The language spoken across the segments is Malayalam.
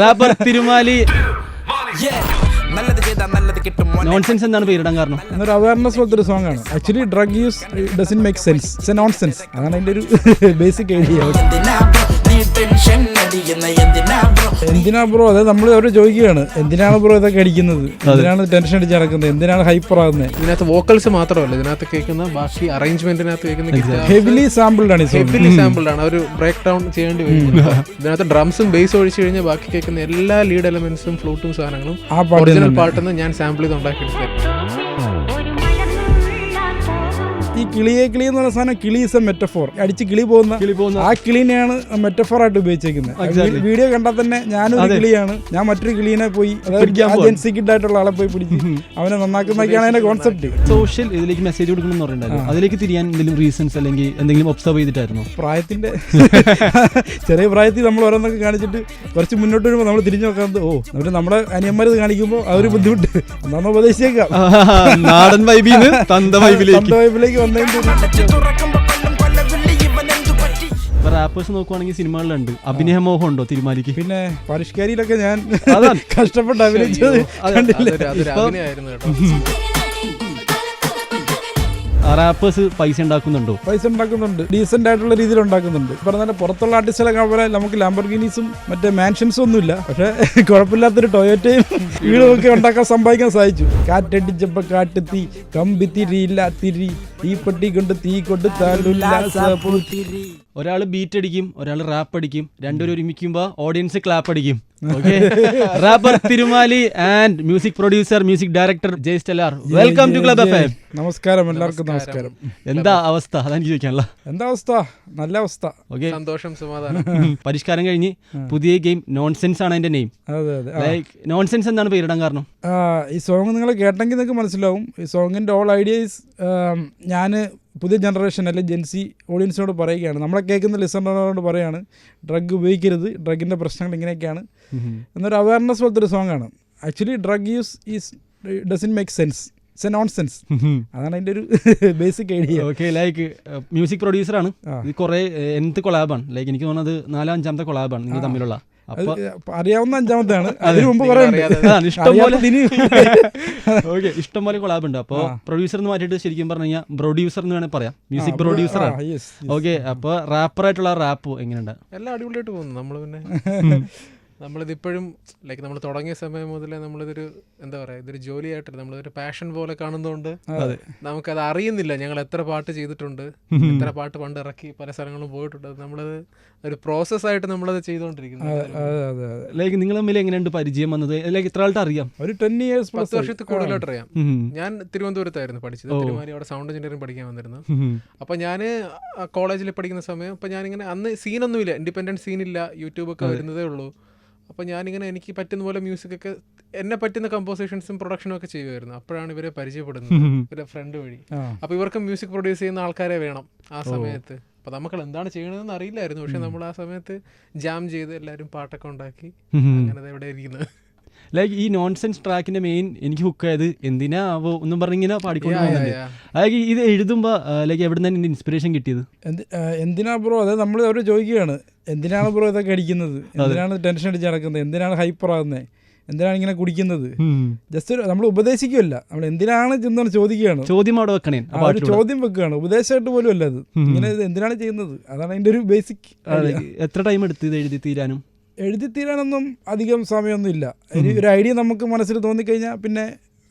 റാപ്പർ തിരുമാലി നോൺസെൻസ് എന്നാണ് പേരിടാൻ കാരണം. എന്നൊരു അവയർനെസ് പോലത്തെ ഒരു സോങ് ആണ്. Actually drug use doesn't make sense, it's a nonsense. അതാണ് അതിന്റെ ഒരു ബേസിക് ഐഡിയ. എന്തിനാ ബ്രോ, അതായത് നമ്മൾ അവരോട് ചോദിക്കുകയാണ്, എന്തിനാണ് ബ്രോ ഇതൊക്കെ അടിക്കുന്നത്, എന്തിനാണ് ടെൻഷൻ അടിച്ച് നടക്കുന്നത്, എന്തിനാണ് ഹൈപ്പർ ആകുന്നത്. ഇതിനകത്ത് വോക്കൽസ് മാത്രമല്ല, ഇതിനകത്ത് കേൾക്കുന്ന ബാക്കി അറേഞ്ച്മെന്റിനകത്ത് കേൾക്കുന്ന ഹെവിലി സാമ്പിൾഡ് ആണ്. ഹെവിലി സാമ്പിൾഡ് ആണ്. ഒരു ബ്രേക്ക് ഡൗൺ ചെയ്യേണ്ടി വരും. ഇതിനകത്ത് ഡ്രംസും ബേസ് ഒഴിച്ചു കഴിഞ്ഞാൽ ബാക്കി കേൾക്കുന്ന എല്ലാ ലീഡ് എലമെന്റ്സും ഫ്ലൂട്ടും സാധനങ്ങളും ഒറിജിനൽ പാട്ടെന്ന് ഞാൻ സാമ്പിൾ ചെയ്ത് ഉണ്ടാക്കിയെടുത്തത്. ഈ കിളി എന്ന് പറയുന്ന സാധനം, കിളി ഇസ് എ മെറ്റഫോർ. അടിച്ച് കിളി പോകുന്ന ആ കിളീനെയാണ് മെറ്റഫോർ ആയിട്ട് ഉപയോഗിച്ചേക്കുന്നത്. വീഡിയോ കണ്ടാൽ തന്നെ ഞാനൊരു കിളിയാണ്, ഞാൻ മറ്റൊരു കിളീനെ പോയി ആയിട്ടുള്ള ആളെ പോയി പിടിച്ച് അവനെ നന്നാക്കുന്നൊക്കെയാണ് അതിന്റെ കോൺസെപ്റ്റ്. സോഷ്യൽ ഇതിലേക്ക് മെസ്സേജ് കൊടുക്കണം പറയുന്നുണ്ടായിരുന്നു. അതിലേക്ക് തിരിയാൻ എന്തെങ്കിലും റീസൺസ് അല്ലെങ്കിൽ എന്തെങ്കിലും ഒബ്സർവ് ചെയ്തിട്ടായിരുന്നു? പ്രായത്തിന്റെ ചെറിയ പ്രായത്തിൽ നമ്മൾ ഓരോന്നൊക്കെ കാണിച്ചിട്ട് കുറച്ച് മുന്നോട്ട് വരുമ്പോൾ നമ്മൾ തിരിഞ്ഞു നോക്കാത്തത്, ഓ നമ്മുടെ അനിയന്മാർ ഇത് കാണിക്കുമ്പോൾ ആ ഒരു ബുദ്ധിമുട്ട് എന്താണെന്ന് ഉപദേശിച്ചേക്കാം. നാടൻ വൈബിന്ന് തന്ത വൈബിലേക്ക് റാപ്പേഴ്സ് നോക്കുവാണെങ്കിൽ സിനിമകളിലുണ്ട്. അഭിനയമോഹം ഉണ്ടോ തിരുമാലിക്ക്? പിന്നെ പരിഷ്കരിയിലൊക്കെ ഞാൻ കഷ്ടപ്പെട്ട് അഭിനയിച്ചത് അഭിനയായിരുന്നു കേട്ടോ. റാപ്പേഴ്സ് പൈസ ഉണ്ടാക്കുന്നുണ്ടോ? പൈസ ഉണ്ടാക്കുന്നുണ്ട്, ഡീസെന്റ് ആയിട്ടുള്ള രീതിയിൽ ഉണ്ടാക്കുന്നുണ്ട്. പറഞ്ഞാൽ പുറത്തുള്ള ആർട്ടിസ്റ്റുകളൊക്കെ പോലെ നമുക്ക് ലാംബോർഗിനീസും മറ്റേ മാൻഷൻസും ഒന്നുമില്ല, പക്ഷെ കുഴപ്പമില്ലാത്തൊരു ടൊയോറ്റയും വീടും ഒക്കെ ഉണ്ടാക്കാൻ സമ്പാദിക്കാൻ സാധിച്ചു. കാറ്റടിച്ചപ്പോ കാട്ടുതീ കമ്പിത്തിരിയില്ല തിരി, തീപ്പെട്ടി കൊണ്ട് തീ കൊണ്ട് താലൂല്ല. ഒരാൾ ബീറ്റ് അടിക്കും, ഒരാൾ റാപ്പ് അടിക്കും, രണ്ടുപേരും ഒരുമിക്കുമ്പോ ഓഡിയൻസ് ക്ലാപ്പ് അടിക്കും. Rapper Thirumali and music producer, music director Jay Stellar, welcome to club FM. നമസ്കാരം, എല്ലാവർക്കും നമസ്കാരം. എന്താ അവസ്ഥ? അതാണ് ചോദിക്കാനുള്ള. എന്താ അവസ്ഥ? നല്ല അവസ്ഥ. ഓക്കെ, സന്തോഷം, സമാധാനം. പരിഷ്കാരം കഴിഞ്ഞ് പുതിയ ഗെയിം നോൺസെൻസ് ആണ് അതിന്റെ നെയിം. ലൈക്ക് നോൺസെൻസ് എന്നാണ് പേരിടാൻ കാരണം? ഈ സോങ് നിങ്ങൾ കേട്ടെങ്കിൽ നിങ്ങൾക്ക് മനസ്സിലാവും. ഈ സോങ്ങിന്റെ ഓൾ ഐഡിയസ് ഞാൻ പുതിയ ജനറേഷൻ അല്ലെങ്കിൽ ജെൻസി ഓഡിയൻസിനോട് പറയുകയാണ്, നമ്മളെ കേൾക്കുന്ന ലിസണറിനോട് പറയുകയാണ്, ഡ്രഗ് ഉപയോഗിക്കരുത്, ഡ്രഗിൻ്റെ പ്രശ്നങ്ങൾ ഇങ്ങനെയൊക്കെയാണ് എന്നൊരു അവയർനെസ് പോലത്തെ ഒരു സോങ് ആണ്. Actually drug use doesn't make sense, it's a nonsense. അതാണ് അതിൻ്റെ ഒരു basic idea. Okay, like music പ്രൊഡ്യൂസറാണ്. ഇത് കുറേ എന്ത് കൊളാബാണ്? ലൈക്ക് എനിക്ക് തോന്നുന്നത് 4-5ാമത്തെ കൊളാബാണ് നിങ്ങൾ തമ്മിലുള്ള. അറിയാവുന്ന 5ാമത്തെയാണ്. അതിന് മുമ്പ് ഇഷ്ടംപോലെ കൊളാബ് ഉണ്ട്. അപ്പോൾ പ്രൊഡ്യൂസർ എന്ന് മാറ്റിയിട്ട് ശരിക്കും പറഞ്ഞു കഴിഞ്ഞാൽ പ്രൊഡ്യൂസർ എന്ന് വേണമെങ്കിൽ പറയാം, മ്യൂസിക് പ്രൊഡ്യൂസറാണ്. ഓക്കെ, അപ്പോൾ റാപ്പറായിട്ടുള്ള റാപ്പ് എങ്ങനെയുണ്ട്? എല്ലാം അടിപൊളിയായിട്ട് പോകുന്നു. നമ്മൾ പിന്നെ നമ്മളിതിപ്പോഴും ലൈക്ക് നമ്മൾ തുടങ്ങിയ സമയം മുതലേ നമ്മളിതൊരു എന്താ പറയുക, ഇതൊരു ജോലിയായിട്ട് നമ്മളിതൊരു പാഷൻ പോലെ കാണുന്നതുകൊണ്ട് നമുക്കത് അറിയുന്നില്ല ഞങ്ങൾ എത്ര പാട്ട് ചെയ്തിട്ടുണ്ട്, എത്ര പാട്ട് പണ്ട് ഇറക്കി പല സ്ഥലങ്ങളും പോയിട്ടുണ്ട്. നമ്മളത് ഒരു പ്രോസസ്സായിട്ട് നമ്മളത് ചെയ്തുകൊണ്ടിരിക്കുന്നത്. ലൈക്ക് നിങ്ങൾ തമ്മിൽ എങ്ങനെയുണ്ട് പരിചയം വന്നത്? ലൈക്ക് ഇത്ര ആൾട്ട് അറിയാം? ഒരു 10 വർഷത്തിൽ കൂടുതലായിട്ട് അറിയാം. ഞാൻ തിരുവനന്തപുരത്തായിരുന്നു പഠിച്ചത്. തിരുമാലി അവിടെ സൗണ്ട് എഞ്ചിനീയറിംഗ് പഠിക്കാൻ വന്നിരുന്നു. അപ്പോൾ ഞാൻ കോളേജിൽ പഠിക്കുന്ന സമയം അപ്പോൾ ഞാനിങ്ങനെ അന്ന് സീനൊന്നുമില്ല, ഇൻഡിപെൻഡൻറ്റ് സീനില്ല, യൂട്യൂബൊക്കെ വരുന്നതേ ഉള്ളൂ. അപ്പോൾ ഞാനിങ്ങനെ എനിക്ക് പറ്റുന്ന പോലെ മ്യൂസിക്കൊക്കെ എന്നെ പറ്റുന്ന കമ്പോസിഷൻസും പ്രൊഡക്ഷനും ഒക്കെ ചെയ്യുമായിരുന്നു. അപ്പോഴാണ് ഇവരെ പരിചയപ്പെടുന്നത്, ഇവരെ ഫ്രണ്ട് വഴി. അപ്പോൾ ഇവർക്ക് മ്യൂസിക് പ്രൊഡ്യൂസ് ചെയ്യുന്ന ആൾക്കാരെ വേണം ആ സമയത്ത്. അപ്പോൾ നമുക്ക് എന്താണ് ചെയ്യണമെന്ന് അറിയില്ലായിരുന്നു, പക്ഷെ നമ്മൾ ആ സമയത്ത് ജാം ചെയ്ത് എല്ലാവരും പാട്ടൊക്കെ ഉണ്ടാക്കി അങ്ങനെ എവിടെ ഇരിക്കുന്നത്. ലൈക്ക് ഈ നോൺസെൻസ് ട്രാക്കിന്റെ മെയിൻ എനിക്ക് ഹുക്കായത് എന്തിനാ ഒന്നും പറഞ്ഞിങ്ങനെ പാടിക്കൊണ്ട് പോകുന്നുണ്ട്. അതായത് ഇത് എഴുതുമ്പോൾ ലൈക്ക് എവിടെ നിന്നാണ് ഇൻസ്പിറേഷൻ കിട്ടിയത്? എന്തിനാ ബ്രോ, അതായത് നമ്മൾ അവരോട് ചോദിക്കുകയാണ്, എന്തിനാണ് ബ്രോ ഇതൊക്കെ അടിക്കുന്നത്, എന്തിനാണ് ടെൻഷൻ അടിച്ച് നടക്കുന്നത്, എന്തിനാണ് ഹൈപ്പർ ആകുന്നത്, എന്തിനാണ് ഇങ്ങനെ കുടിക്കുന്നത്. ജസ്റ്റ് നമ്മൾ ഉപദേശിക്കുമല്ല, നമ്മൾ എന്തിനാണ് ചെന്നാണ് ചോദിക്കുകയാണ്. ചോദ്യം അവിടെ വെക്കണേ, ഒരു ചോദ്യം വെക്കുകയാണ്, ഉപദേശമായിട്ട് പോലും അല്ല അത്. ഇങ്ങനെ എന്തിനാണ് ചെയ്യുന്നത്, അതാണ് അതിൻ്റെ ഒരു ബേസിക്. എത്ര ടൈം എടുത്ത് ഇത് എഴുതി തീരാനും? എഴുതി തീരാനൊന്നും അധികം സമയമൊന്നും ഇല്ല. ഒരു ഐഡിയ നമുക്ക് മനസ്സിൽ തോന്നിക്കഴിഞ്ഞാൽ പിന്നെ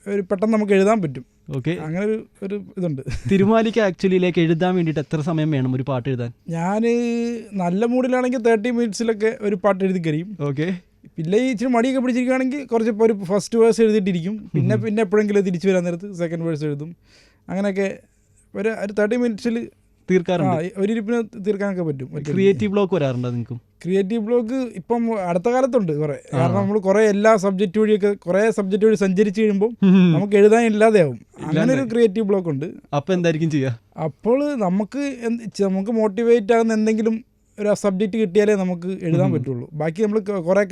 ഒരു പെട്ടെന്ന് നമുക്ക് എഴുതാൻ പറ്റും. ഓക്കെ, അങ്ങനെ ഒരു ഇതുണ്ട്. തിരുമാലിക്ക് ആക്ച്വലിയിലേക്ക് എഴുതാൻ വേണ്ടിയിട്ട് എത്ര സമയം വേണം ഒരു പാട്ട് എഴുതാൻ? ഞാൻ നല്ല മൂഡിലാണെങ്കിൽ 30 മിനിറ്റ്സിലൊക്കെ ഒരു പാട്ട് എഴുതി കഴിയും. ഓക്കെ, പിന്നെ ഈ ഇച്ചിരി മടിയൊക്കെ പിടിച്ചിരിക്കുകയാണെങ്കിൽ കുറച്ച് ഒരു ഫസ്റ്റ് വേഴ്സ് എഴുതിയിട്ടിരിക്കും, പിന്നെ എപ്പോഴെങ്കിലും തിരിച്ചു വരാൻ നേരത്ത് സെക്കൻഡ് വേഴ്സ് എഴുതും. അങ്ങനെയൊക്കെ ഒരു 30 മിനിറ്റ്സിൽ തീർക്കാറുണ്ട്. ഒരു ഇരിപ്പിന് തീർക്കാനൊക്കെ പറ്റും. ക്രിയേറ്റീവ് ബ്ലോക്ക് വരാറുണ്ടോ നിങ്ങൾക്ക്? ക്രിയേറ്റീവ് ബ്ലോക്ക് ഇപ്പം അടുത്ത കാലത്തുണ്ട് കുറേ. കാരണം നമ്മൾ കുറേ എല്ലാ സബ്ജക്റ്റ് വഴിയൊക്കെ കുറേ സബ്ജക്റ്റ് വഴി സഞ്ചരിച്ച് കഴിയുമ്പോൾ നമുക്ക് എഴുതാൻ ഇല്ലാതെയാവും. അങ്ങനെ ഒരു ക്രിയേറ്റീവ് ബ്ലോക്ക് ഉണ്ട്. അപ്പോൾ എന്തായിരിക്കും ചെയ്യുക? അപ്പോൾ നമുക്ക് മോട്ടിവേറ്റ് ആകുന്ന എന്തെങ്കിലും ഒരു സബ്ജക്റ്റ് കിട്ടിയാലേ നമുക്ക് എഴുതാൻ പറ്റുള്ളൂ. ബാക്കി നമ്മൾ കുറേ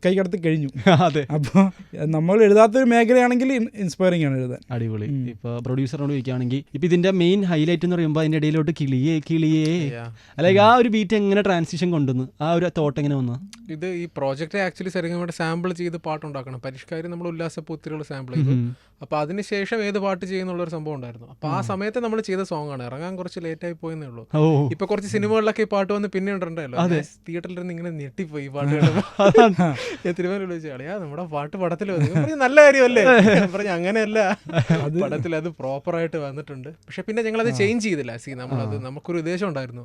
കൈ കടത്തി കഴിഞ്ഞു. അതെ. അപ്പോൾ നമ്മൾ എഴുതാത്തൊരു മേഖലയാണെങ്കിൽ ഇൻസ്പയറിംഗ് ആണ് എഴുതാൻ. അടിപൊളി. ഇപ്പൊ പ്രൊഡ്യൂസറിനോട് ചോദിക്കുകയാണെങ്കിൽ ഇപ്പൊ ഇതിന്റെ മെയിൻ ഹൈലൈറ്റ് എന്ന് പറയുമ്പോൾ അതിന്റെ ഇടയിലോട്ട് കിളിയേ അല്ലെങ്കിൽ ആ ഒരു ബീറ്റ് എങ്ങനെ ട്രാൻസിഷൻ കൊണ്ടുവന്ന് ആ ഒരു തോട്ട് എങ്ങനെ വന്നു? ഇത് ഈ പ്രോജക്റ്റ് ആക്ച്വലി ശരിക്കും സാമ്പിൾ ചെയ്ത് പാട്ടുണ്ടാക്കണം. പരിഷ്കാരം നമ്മൾ ഉല്ലാസപൂത്തിരികൾ സാമ്പിൾ ചെയ്തു. അപ്പോൾ അതിനുശേഷം ഏത് പാട്ട് ചെയ്യുന്നുള്ളൊരു സംഭവം ഉണ്ടായിരുന്നു. അപ്പോൾ ആ സമയത്ത് നമ്മൾ ചെയ്ത സോങ് ആണ്. ഇറങ്ങാൻ കുറച്ച് ലേറ്റ് ആയി പോയെന്നേ ഉള്ളൂ. ഇപ്പൊ കുറച്ച് സിനിമകളിലൊക്കെ ഈ പാട്ട് വന്ന് പിന്നെ ഉണ്ടല്ലോ, തിയേറ്ററിൽ നിന്ന് ഇങ്ങനെ ഞെട്ടിപ്പോയി പാട്ട് തിരുവനന്തപുരം വിളിച്ചു കളിയാ നമ്മുടെ പാട്ട് പടത്തിൽ നല്ല കാര്യമല്ലേ പറഞ്ഞ അങ്ങനെയല്ല, പടത്തിൽ അത് പ്രോപ്പറായിട്ട് വന്നിട്ടുണ്ട്. പക്ഷെ പിന്നെ ഞങ്ങളത് ചേഞ്ച് ചെയ്തില്ല. നമ്മളത് നമുക്കൊരു ഉദ്ദേശം ഉണ്ടായിരുന്നു.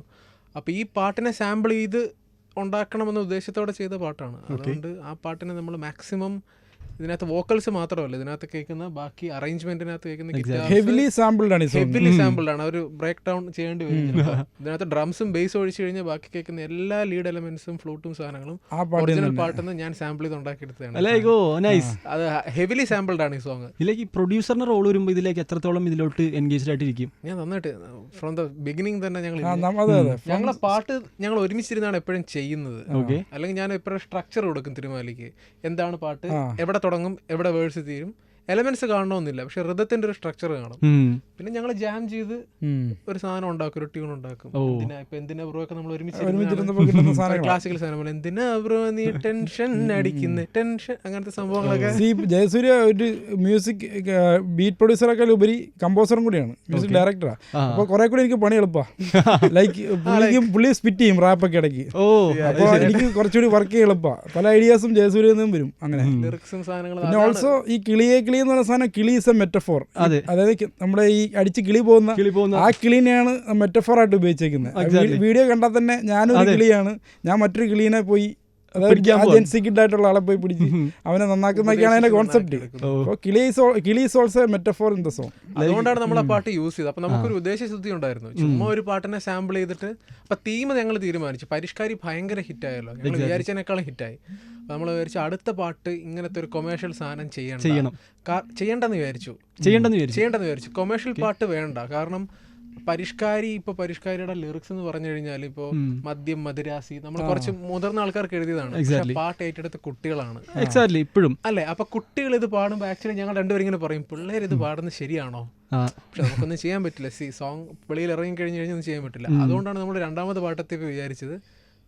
അപ്പോൾ ഈ പാട്ടിനെ സാമ്പിൾ ചെയ്ത് ഉണ്ടാക്കണമെന്ന ഉദ്ദേശത്തോടെ ചെയ്ത പാട്ടാണ്. അതുകൊണ്ട് ആ പാട്ടിനെ നമ്മൾ മാക്സിമം ഇതിനകത്ത് വോക്കൽസ് മാത്രമല്ല, ഇതിനകത്ത് കേൾക്കുന്ന ബാക്കി അറേഞ്ച്മെന്റിനകത്ത് കേൾക്കുന്ന ഹെവിലി സാമ്പിൾഡ് ആണ്. ഒരു ബ്രേക്ക് ഡൗൺ ചെയ്യേണ്ടി വരും. ഇതിനകത്ത് ഡ്രംസും ബേസ് ഒഴിച്ചു കഴിഞ്ഞാൽ ബാക്കി കേൾക്കുന്ന എല്ലാ ലീഡ് എലമെന്റ്സും ഫ്ലൂട്ടും സാധനങ്ങളും ഒറിജിനൽ പാട്ടിൽ ഞാൻ സാമ്പിൾ ചെയ്ത് ഉണ്ടാക്കിയെടുത്തതാണ്. അത് ഹെവിലി സാമ്പിൾഡ് ആണ് ഈ സോങ്. ഇതിലേക്ക് പ്രൊഡ്യൂസറിന്റെ റോൾ വരുമ്പോൾ ഇതിലേക്ക് എത്രത്തോളം ഇതിലോട്ട് എൻഗേജ്ഡ് ആയിട്ടിരിക്കും? ഞാൻ നന്നായിട്ട് ഫ്രോം ദ ബിഗിനിങ് തന്നെ ഞങ്ങളെ പാട്ട് ഞങ്ങൾ ഒരുമിച്ചിരുന്നാണ് എപ്പോഴും ചെയ്യുന്നത്. അല്ലെങ്കിൽ ഞാൻ എപ്പോഴും സ്ട്രക്ചർ കൊടുക്കും തിരുമാലിക്ക്. എന്താണ് പാട്ട്, എവിടെ തുടങ്ങും, എവിടെ വേഴ്സ് തീരും, എലമെന്റ്സ് കാണണമെന്നില്ല, പക്ഷെ ഋതത്തിന്റെ ഒരു സ്ട്രക്ചർ കാണും. പിന്നെ ഞങ്ങൾ ജാം ചെയ്ത് ഒരു സാധനം ഉണ്ടാക്കും, ഒരു ട്യൂൺ ഉണ്ടാക്കും. ഇപ്പൊ എന്തിനാ ബ്രോ ഒക്കെ നമ്മൾ ഒരുമിച്ച് ക്ലാസിക്കൽ സാധനം എന്തിനാ ബ്രോ നീ ടെൻഷൻ അടിക്കുന്ന ടെൻഷൻ, അങ്ങനത്തെ സംഭവങ്ങളൊക്കെ. ജയസൂര്യ ഒരു മ്യൂസിക് ബീറ്റ് പ്രൊഡ്യൂസറൊക്കെ ഉപരി കമ്പോസറും കൂടിയാണ്, മ്യൂസിക് ഡയറക്ടറാ. അപ്പൊ കുറെ കൂടി എനിക്ക് പണി എളുപ്പാ. ലൈക്ക് പുള്ളി സ്പിറ്റ് ചെയ്യും റാപ്പൊക്കെ ഇടയ്ക്ക്. അപ്പൊ എനിക്ക് കുറച്ചുകൂടി വർക്ക് ചെയ്യാൻ എളുപ്പാ. പല ഐഡിയാസും ജയസൂര്യ നിന്നും വരും. അങ്ങനെ ലിറിക്സും സാധനങ്ങളും. പിന്നെ ഓൾസോ ഈ കിളി എന്ന് പറയുന്ന സാധനം, കിളി ഈസ് എ മെറ്റഫോർ. അതായത് നമ്മുടെ ഈ അടിച്ച് കിളി പോകുന്ന ആ കിളീനെയാണ് മെറ്റഫോർ ആയിട്ട് ഉപയോഗിച്ചേക്കുന്നത്. വീഡിയോ കണ്ടാൽ തന്നെ ഞാനൊരു കിളിയാണ്, ഞാൻ മറ്റൊരു കിളീനെ പോയി ആയിട്ടുള്ള ആളെ പോയി പിടിച്ച് അവനെ നന്നാക്കുന്നൊക്കെയാണ് അതിന്റെ കോൺസെപ്റ്റ്. കിളി is also metaphor in the song. അതുകൊണ്ടാണ് നമ്മൾ ആ പാട്ട് യൂസ് ചെയ്തത്. അപ്പൊ നമുക്കൊരു ഉദ്ദേശശുദ്ധി ഉണ്ടായിരുന്നു. ചുമ്മാ ഒരു പാട്ടിനെ സാമ്പിൾ ചെയ്തിട്ട് അപ്പൊ തീം ഞങ്ങൾ തീരുമാനിച്ചു. പരിഷ്കാരി ഭയങ്കര ഹിറ്റായല്ലോ, ഞങ്ങൾ വിചാരിച്ചതിനേക്കാളും ഹിറ്റായി. നമ്മൾ വിചാരിച്ചു അടുത്ത പാട്ട് ഇങ്ങനത്തെ ഒരു കൊമേഴ്ഷ്യൽ സാധനം ചെയ്യണ്ടെന്ന് വിചാരിച്ചു. കൊമേഴ്ഷ്യൽ പാട്ട് വേണ്ട. കാരണം പരിഷ്കാരിയുടെ ലിറിക്സ് എന്ന് പറഞ്ഞു കഴിഞ്ഞാൽ ഇപ്പോ മദ്യം, മദിരാസി നമ്മൾ കുറച്ച് മുതിർന്ന ആൾക്കാർക്ക് എഴുതിയതാണ്. പാട്ട് ഏറ്റെടുത്ത കുട്ടികളാണ് ഇപ്പോഴും അല്ലെ. അപ്പൊ കുട്ടികൾ ഇത് പാടുമ്പോൾ ആക്ച്വലി ഞങ്ങൾ രണ്ടുപേരും ഇങ്ങനെ പറയും, പിള്ളേർ ഇത് പാടുന്നത് ശരിയാണോ? പക്ഷെ നമുക്കൊന്നും ചെയ്യാൻ പറ്റില്ല. സോങ് വെളിയിൽ ഇറങ്ങി കഴിഞ്ഞ് ഒന്നും ചെയ്യാൻ പറ്റില്ല. അതുകൊണ്ടാണ് നമ്മൾ രണ്ടാമത് പാട്ടത്തേക്ക് വിചാരിച്ചത്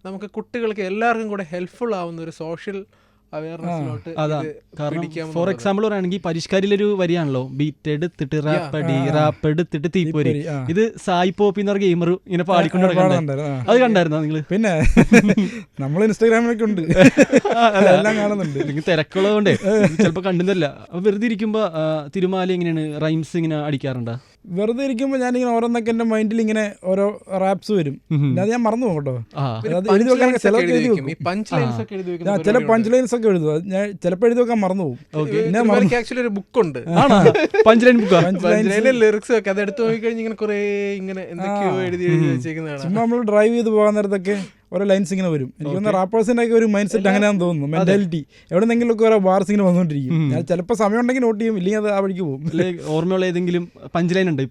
നമുക്ക് കുട്ടികൾക്ക് എല്ലാവർക്കും കൂടെ ഹെൽപ്ഫുൾ ആവുന്ന ഒരു സോഷ്യൽ അവയർനെസ്സിലോട്ട്. ഫോർ എക്സാമ്പിൾ പറയുകയാണെങ്കിൽ പരിഷ്കാരിലൊരു വരിയാണല്ലോ, ബീറ്റ് എടുത്തിട്ട് റാപ്പ് എടുത്തിട്ട് തീപ്പൊരി. ഇത് സായി പോപ്പി എന്ന് പറഞ്ഞ ഗെയിമർ ഇങ്ങനെ പാടിക്കൊണ്ട് അത് കണ്ടായിരുന്നോ നിങ്ങള്? പിന്നെ നമ്മൾ ഇൻസ്റ്റാഗ്രാമിലൊക്കെ ഉണ്ട്, എല്ലാം കാണുന്നുണ്ട്. നിങ്ങൾ തിരക്കുള്ളതുകൊണ്ടേ ചിലപ്പോ കണ്ടുന്നില്ല. വെറുതെ ഇരിക്കുമ്പോ തിരുമാലി എങ്ങനെയാണ് റൈംസ് ഇങ്ങനെ അടിക്കാറുണ്ടോ? വെറുതെ ഇരിക്കുമ്പോൾ ഞാനിങ്ങനെ ഓരോന്നൊക്കെ എൻ്റെ മൈൻഡിൽ ഇങ്ങനെ ഓരോ റാപ്സ് വരും. അത് ഞാൻ മറന്നു പോകും കേട്ടോ. എഴുതി വെക്കാൻ ചില പഞ്ച് ലൈൻസ് ഒക്കെ എഴുതുക. ഞാൻ ചിലപ്പോൾ എഴുതി വെക്കാൻ മറന്നു പോകും. ഒരു ബുക്കുണ്ട് ലിറിക്സ് ഒക്കെ, അത് എടുത്ത് നോക്കിക്കഴിഞ്ഞാൽ ഇങ്ങനെ കുറെ ഇങ്ങനെ എന്തൊക്കെയോ എഴുതി വെച്ചേക്കുന്നതാണ്. ചുമ്മാ നമ്മൾ ഡ്രൈവ് ചെയ്ത് പോകാൻ നേരത്തൊക്കെ ഓരോ ലൈൻസ് ഇങ്ങനെ വരും. എനിക്ക് തോന്നുന്നു റാപ്പേഴ്സിന്റെ ഒക്കെ ഒരു മൈൻഡ് സെറ്റ് അങ്ങനെയാണെന്ന് തോന്നുന്നു. മെന്റാലിറ്റി എവിടെന്നെങ്കിലും ഒക്കെ ഓരോ ബാർസ് ഇങ്ങനെ വന്നുകൊണ്ടിരിക്കും. ഞാൻ ചിലപ്പോൾ സമയം ഉണ്ടെങ്കിൽ നോട്ട് ചെയ്യും, ഇല്ലെങ്കിൽ അത് ആ വഴിക്ക് പോകും. ഓർമ്മയുള്ള ഏതെങ്കിലും പഞ്ച് ലൈൻ ഉണ്ട്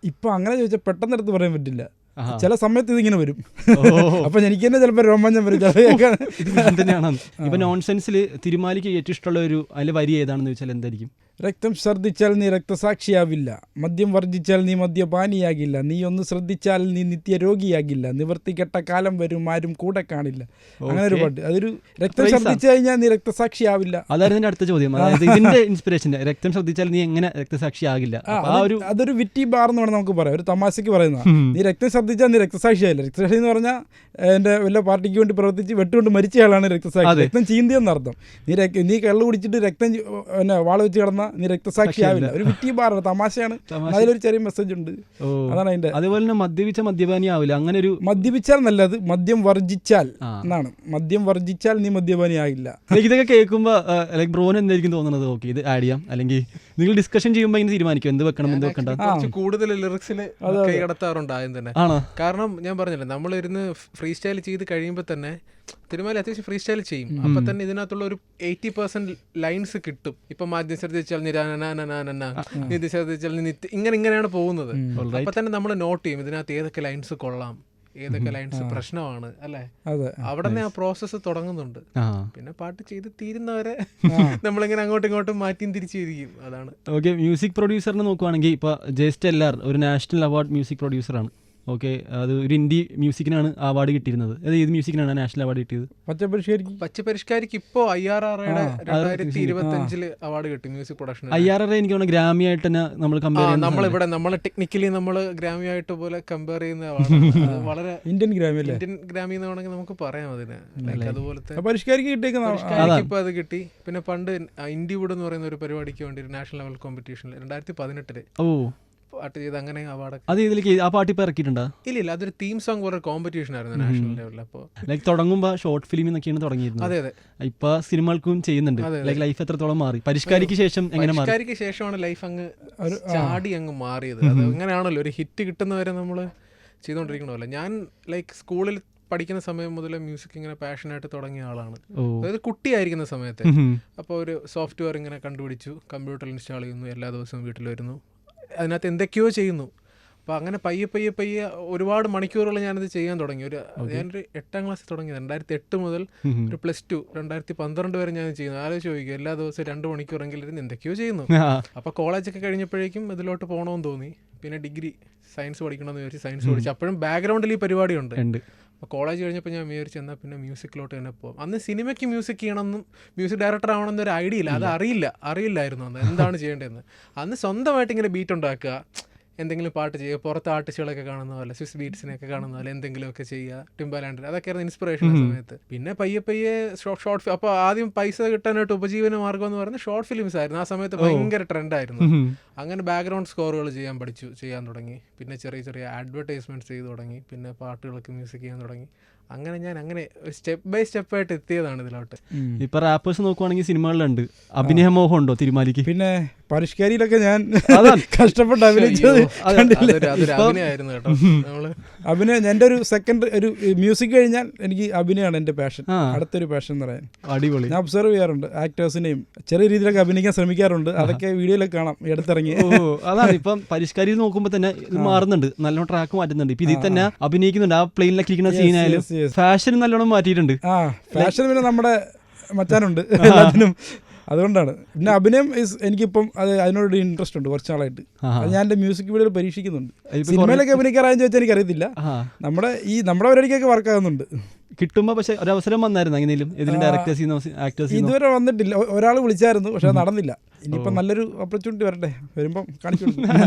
ഇപ്പൊ അങ്ങനെ ചോദിച്ചാൽ പെട്ടെന്ന് എടുത്ത് പറയാൻ പറ്റില്ല. ചില സമയത്ത് ഇതിങ്ങനെ വരും. അപ്പൊ എനിക്ക് തന്നെ ചിലപ്പോൾ രോമാഞ്ചം വരും. തന്നെയാണ്. ഇപ്പൊ നോൺസെൻസിൽ തിരുമാലിക്ക് ഏറ്റവും ഇഷ്ടമുള്ള ഒരു അതിലെ വരി ഏതാണെന്ന് ചോദിച്ചാൽ എന്തായിരിക്കും? രക്തം ഛർദ്ദിച്ചാൽ നീ രക്തസാക്ഷിയാവില്ല, മദ്യം വർജിച്ചാൽ നീ മദ്യപാനിയാകില്ല, നീ ഒന്ന് ശ്രദ്ധിച്ചാൽ നീ നിത്യരോഗിയാകില്ല, നിവർത്തിക്കെട്ട കാലം വരും ആരും കൂടെ കാണില്ല. അങ്ങനെ ഒരു പാട്ട്. അതൊരു രക്തം ഛർദ്ദിച്ചു കഴിഞ്ഞാൽ നീ രക്തസാക്ഷിയാവില്ല. അതായിരുന്നു അടുത്ത ചോദ്യം. അതായത് ഇതിന്റെ ഇൻസ്പിറേഷൻ രക്തം ശ്രദ്ധിച്ചാൽ നീ എങ്ങനെ രക്തസാക്ഷിയാകില്ല. അതൊരു വിറ്റി ബാർ എന്ന് വേണം നമുക്ക് പറയാം, ഒരു തമാശക്ക് പറയുന്ന. നീ രക്തം ശ്രദ്ധിച്ചാൽ നീ രക്തസാക്ഷിയായില്ല. രക്തസാക്ഷി എന്ന് പറഞ്ഞാൽ എൻ്റെ വല്ല പാർട്ടിക്ക് വേണ്ടി പ്രവർത്തിച്ച് വെട്ടുകൊണ്ട് മരിച്ചയാളാണ് രക്തസാക്ഷി. രക്തം ചീന്തിയെന്നർത്ഥം. നീ കള്ളു കുടിച്ചിട്ട് രക്തം വാള വെച്ച് കിടന്ന നീ രക്തസാക്ഷിയാവില്ല. ഒരു വിറ്റി ബാറാണ്, തമാശയാണ്. അതിലൊരു ചെറിയ മെസ്സേജ് ഉണ്ട്. അതാണ് അതിന്റെ. അതുപോലെ തന്നെ മദ്യപിച്ച മദ്യപാനി ആവില്ല. അങ്ങനെ ഒരു മദ്യപിച്ചാൽ നല്ലത് മദ്യം വർജിച്ചാൽ എന്നാണ്. മദ്യം വർജിച്ചാൽ നീ മദ്യപാനി ആകില്ല. ഇതൊക്കെ കേൾക്കുമ്പോ ബ്രോന് എന്തായിരിക്കും തോന്നുന്നത്? ഓക്കെ, ഇത് ആഡ് ചെയ്യാം. അല്ലെങ്കിൽ നിങ്ങൾ ഡിസ്കഷൻ ചെയ്യുമ്പോൾ ഇങ്ങനെ തീരുമാനിക്കും എന്ത് വെക്കണം എന്ത് വെക്കണ്ട. കൂടുതൽ ലിറിക്സിൽ കൈകടത്താറുണ്ട് ആദ്യം തന്നെ. കാരണം ഞാൻ പറഞ്ഞില്ലേ, നമ്മളിരുന്ന് ഫ്രീ സ്റ്റൈൽ ചെയ്ത് കഴിയുമ്പോൾ തന്നെ തിരുമാലി അത്യാവശ്യം ഫ്രീ സ്റ്റൈൽ ചെയ്യും. അപ്പൊ തന്നെ ഇതിനകത്തുള്ള ഒരു 80% ലൈൻസ് കിട്ടും. ഇപ്പൊ ആദ്യം ശ്രദ്ധിച്ചാൽ നിധി ശ്രദ്ധിച്ചാൽ ഇങ്ങനെയാണ് പോകുന്നത്. അപ്പൊ തന്നെ നമ്മൾ നോട്ട് ചെയ്യും ഇതിനകത്ത് ഏതൊക്കെ ലൈൻസ് കൊള്ളാം, ഏതൊക്കെ ലൈൻസ് പ്രശ്നമാണ് അല്ലേ, അതെ. അവിടെ തന്നെ ആ പ്രോസസ്സ് തുടങ്ങുന്നുണ്ട്. ആ പിന്നെ പാട്ട് ചെയ്ത് തീരുന്നവരെ നമ്മളിങ്ങനെ അങ്ങോട്ടും ഇങ്ങോട്ടും മാറ്റിയും തിരിച്ചിരിക്കും. അതാണ്. ഓക്കെ. മ്യൂസിക് പ്രൊഡ്യൂസറിനെ നോക്കുവാണെങ്കിൽ ഇപ്പോൾ ജയസ്റ്റെല്ലാർ ഒരു നാഷണൽ അവാർഡ് മ്യൂസിക് പ്രൊഡ്യൂസറാണ്. ഓക്കെ, അത് ഒരു ഇന്ത്യ മ്യൂസിക്കിനാണ് അവാർഡ് കിട്ടിയിരുന്നത്. അത് ഏത് മ്യൂസിക്കിനാണ് നാഷണൽ അവാർഡ് കിട്ടിയത്? പച്ചപ്പരിഷ്കാരിക്ക് ഇപ്പോൾ IRRAയുടെ 2025 അവാർഡ് കിട്ടി മ്യൂസിക് പ്രൊഡക്ഷൻ. IRRA എനിക്ക് തോന്നുന്നു ഗ്രാമി ആയിട്ട് തന്നെ നമ്മൾ കമ്പയർ നമ്മളിവിടെ നമ്മൾ ടെക്നിക്കലി നമ്മൾ ഗ്രാമി ആയിട്ട് പോലെ കമ്പയർ ചെയ്യുന്ന അവാർഡ് വളരെ ഇന്ത്യൻ ഗ്രാമി എന്ന് വേണമെങ്കിൽ നമുക്ക് പറയാം അതിന്. അതുപോലത്തെ പരിഷ്കാരിക്ക് ഇപ്പൊ അത് കിട്ടി. പിന്നെ പണ്ട് ഇന്ത്യവുഡ് എന്ന് പറയുന്ന ഒരു പരിപാടിക്ക് വേണ്ടി ഒരു നാഷണൽ ലെവൽ കോമ്പറ്റീഷനിൽ 2018 പാട്ട് ചെയ്ത് അങ്ങനെ അവാർഡ്. അത് ഇതിലേക്ക് ആ പാട്ട് ഇപ്പൊ ഇറക്കിയിട്ടുണ്ടോ? ഇല്ല, അതൊരു തീം സോങ് പോലെ കോമ്പറ്റീഷൻ ആയിരുന്നു നാഷണൽ ലെവലിൽ. അപ്പോൾ ലൈക്ക് തുടങ്ങുമ്പോൾ ഷോർട്ട് ഫിലിം എന്നൊക്കെയാണ് തുടങ്ങിയിരുന്നത്. അതെ അതെ. ഇപ്പൊ സിനിമകൾക്കും ചെയ്യുന്നുണ്ട്. ലൈക്ക് ലൈഫ് എത്രത്തോളം മാറി പരിഷ്കാരിക്ക് ശേഷം? എങ്ങനെ മാറി? പരിഷ്കാരിക്ക് ശേഷമാണ് ലൈഫ് അങ്ങ് ചാടി അങ്ങ് മാറിയത്. അത് അങ്ങനെയാണല്ലോ, ഒരു ഹിറ്റ് കിട്ടുന്നവരെ നമ്മൾ ചെയ്തുകൊണ്ടിരിക്കണമല്ലോ. ഞാൻ ലൈക്ക് സ്കൂളിൽ പഠിക്കുന്ന സമയം മുതൽ മ്യൂസിക് ഇങ്ങനെ പാഷനായിട്ട് തുടങ്ങിയ ആളാണ്. അതായത് കുട്ടിയായിരിക്കുന്ന സമയത്ത്. അപ്പോൾ ഒരു സോഫ്റ്റ്വെയർ ഇങ്ങനെ കണ്ടുപിടിച്ചു, കമ്പ്യൂട്ടറിൽ ഇൻസ്റ്റാൾ ചെയ്യുന്നു, എല്ലാ ദിവസവും വീട്ടിൽ വരുന്നു, അതിനകത്ത് എന്തൊക്കെയോ ചെയ്യുന്നു. അപ്പോൾ അങ്ങനെ പയ്യെ ഒരുപാട് മണിക്കൂറുകൾ ഞാനത് ചെയ്യാൻ തുടങ്ങി. ഞാനൊരു 8ാം ക്ലാസ്സിൽ തുടങ്ങിയത് 2008 മുതൽ ഒരു +2 2012 വരെ ഞാൻ ചെയ്യുന്നു. ആലോചിച്ച് ചോദിക്കും, എല്ലാ ദിവസവും 2 മണിക്കൂറെങ്കിലും ഇരുന്ന് എന്തൊക്കെയോ ചെയ്യുന്നു. അപ്പോൾ കോളേജൊക്കെ കഴിഞ്ഞപ്പോഴേക്കും ഇതിലോട്ട് പോകണമെന്ന് തോന്നി. പിന്നെ ഡിഗ്രി സയൻസ് പഠിക്കണമെന്ന് വിചാരിച്ച് സയൻസ് പഠിച്ചു. അപ്പോഴും ബാക്ക്ഗ്രൗണ്ടിൽ ഈ പരിപാടിയുണ്ട്. അപ്പോൾ കോളേജ് കഴിഞ്ഞപ്പോൾ ഞാൻ വിചാരിച്ചു എന്നാൽ പിന്നെ മ്യൂസിക്കിലോട്ട് തന്നെ പോകും. അന്ന് സിനിമയ്ക്ക് മ്യൂസിക് ചെയ്യണമെന്നും മ്യൂസിക് ഡയറക്ടർ ആവണമെന്നൊരു ഐഡിയ ഇല്ല. അത് അറിയില്ലായിരുന്നു അന്ന് എന്താണ് ചെയ്യേണ്ടതെന്ന്. അന്ന് സ്വന്തമായിട്ട് ഇങ്ങനെ ബീറ്റ് ഉണ്ടാക്കുക, എന്തെങ്കിലും പാട്ട് ചെയ്യുക, പുറത്ത് ആർട്ടിസ്റ്റുകളൊക്കെ കാണുന്ന പോലെ, സ്വിസ് ബീറ്റ്സിനെയൊക്കെ കാണുന്ന പോലെ എന്തെങ്കിലുമൊക്കെ ചെയ്യുക, ടിംബാലാൻഡ്, അതൊക്കെയായിരുന്നു ഇൻസ്പിറേഷൻ ആ സമയത്ത്. പിന്നെ പയ്യെ ഷോർട്ട് അപ്പോൾ ആദ്യം പൈസ കിട്ടാനായിട്ട് ഉപജീവന മാർഗ്ഗം എന്ന് പറയുന്നത് ഷോർട്ട് ഫിലിംസ് ആയിരുന്നു. ആ സമയത്ത് ഭയങ്കര ട്രെൻഡായിരുന്നു. അങ്ങനെ ബാക്ക്ഗ്രൗണ്ട് സ്കോറുകൾ ചെയ്യാൻ തുടങ്ങി. പിന്നെ ചെറിയ അഡ്വർടൈസ്മെൻറ്റ്സ് ചെയ്ത് തുടങ്ങി. പിന്നെ പാട്ടുകളൊക്കെ മ്യൂസിക് ചെയ്യാൻ തുടങ്ങി. അങ്ങനെ ഞാൻ സ്റ്റെപ്പ് ബൈ സ്റ്റെപ്പായിട്ട് എത്തിയതാണ് ഇതിലോട്ട്. ഇപ്പൊ റാപ്പേഴ്സ് നോക്കുവാണെങ്കിൽ സിനിമകളിലുണ്ട്. അഭിനയമോഹം ഉണ്ടോ തിരുമാലിക്ക്? പിന്നെ പരിഷ്കാരിയിലൊക്കെ ഞാൻ കഷ്ടപ്പെട്ട് അഭിനയിച്ചത് അഭിനയമായിരുന്നു കേട്ടോ. അഭിനയം എൻ്റെ ഒരു സെക്കൻഡ് ഒരു മ്യൂസിക് കഴിഞ്ഞാൽ എനിക്ക് അഭിനയമാണ് എൻ്റെ പാഷൻ, അടുത്തൊരു പാഷൻ എന്ന് പറയാൻ. അടിപൊളി. ഞാൻ ഒബ്സർവ് ചെയ്യാറുണ്ട് ആക്ടേഴ്സിനെയും, ചെറിയ രീതിയിലൊക്കെ അഭിനയിക്കാൻ ശ്രമിക്കാറുണ്ട്. അതൊക്കെ വീഡിയോയിലൊക്കെ കാണാം എടുത്തിറങ്ങി. അതാണ് ഇപ്പം പരിഷ്കാരി നോക്കുമ്പോൾ തന്നെ ഇത് മാറുന്നുണ്ട്, നല്ലോണം ട്രാക്ക് മാറ്റുന്നുണ്ട്. ഇപ്പൊ ഇതിൽ തന്നെ അഭിനയിക്കുന്നുണ്ട്. ആ പ്ലെയിനിലൊക്കെ ഇരിക്കുന്ന സീനായാലും ഫാഷൻ നല്ലോണം മാറ്റിയിട്ടുണ്ട്. ഫാഷൻ പിന്നെ നമ്മുടെ മച്ചാനുണ്ട് എല്ലാത്തിനും. അതുകൊണ്ടാണ്. പിന്നെ അഭിനയം എനിക്കിപ്പം അതിനോട് ഇൻട്രസ്റ്റ് ഉണ്ട് കുറച്ച് നാളായിട്ട്. അത് ഞാൻ എൻ്റെ മ്യൂസിക് വീഡിയോയിൽ പരീക്ഷിക്കുന്നുണ്ട്. സിനിമയിലൊക്കെ അഭിനയിക്കാറായെന്ന് ചോദിച്ചാൽ എനിക്കറിയത്തില്ല. നമ്മുടെ പരിപാടിക്കൊക്കെ വർക്ക് ആകുന്നുണ്ട്. കിട്ടുമ്പോൾ പക്ഷെ ഒരവസരം വന്നായിരുന്നു എങ്ങനെയും ഇതിലും ഡയറക്ടേഴ്സിനോ ആക്ടേഴ്സിനോ? ഇതുവരെ വന്നിട്ടില്ല. ഒരാൾ വിളിച്ചായിരുന്നു, പക്ഷെ നടന്നില്ല. ഇനിയിപ്പം നല്ലൊരു ഓപ്പർച്യൂണിറ്റി വരട്ടെ, വരുമ്പം കാണിച്ചു.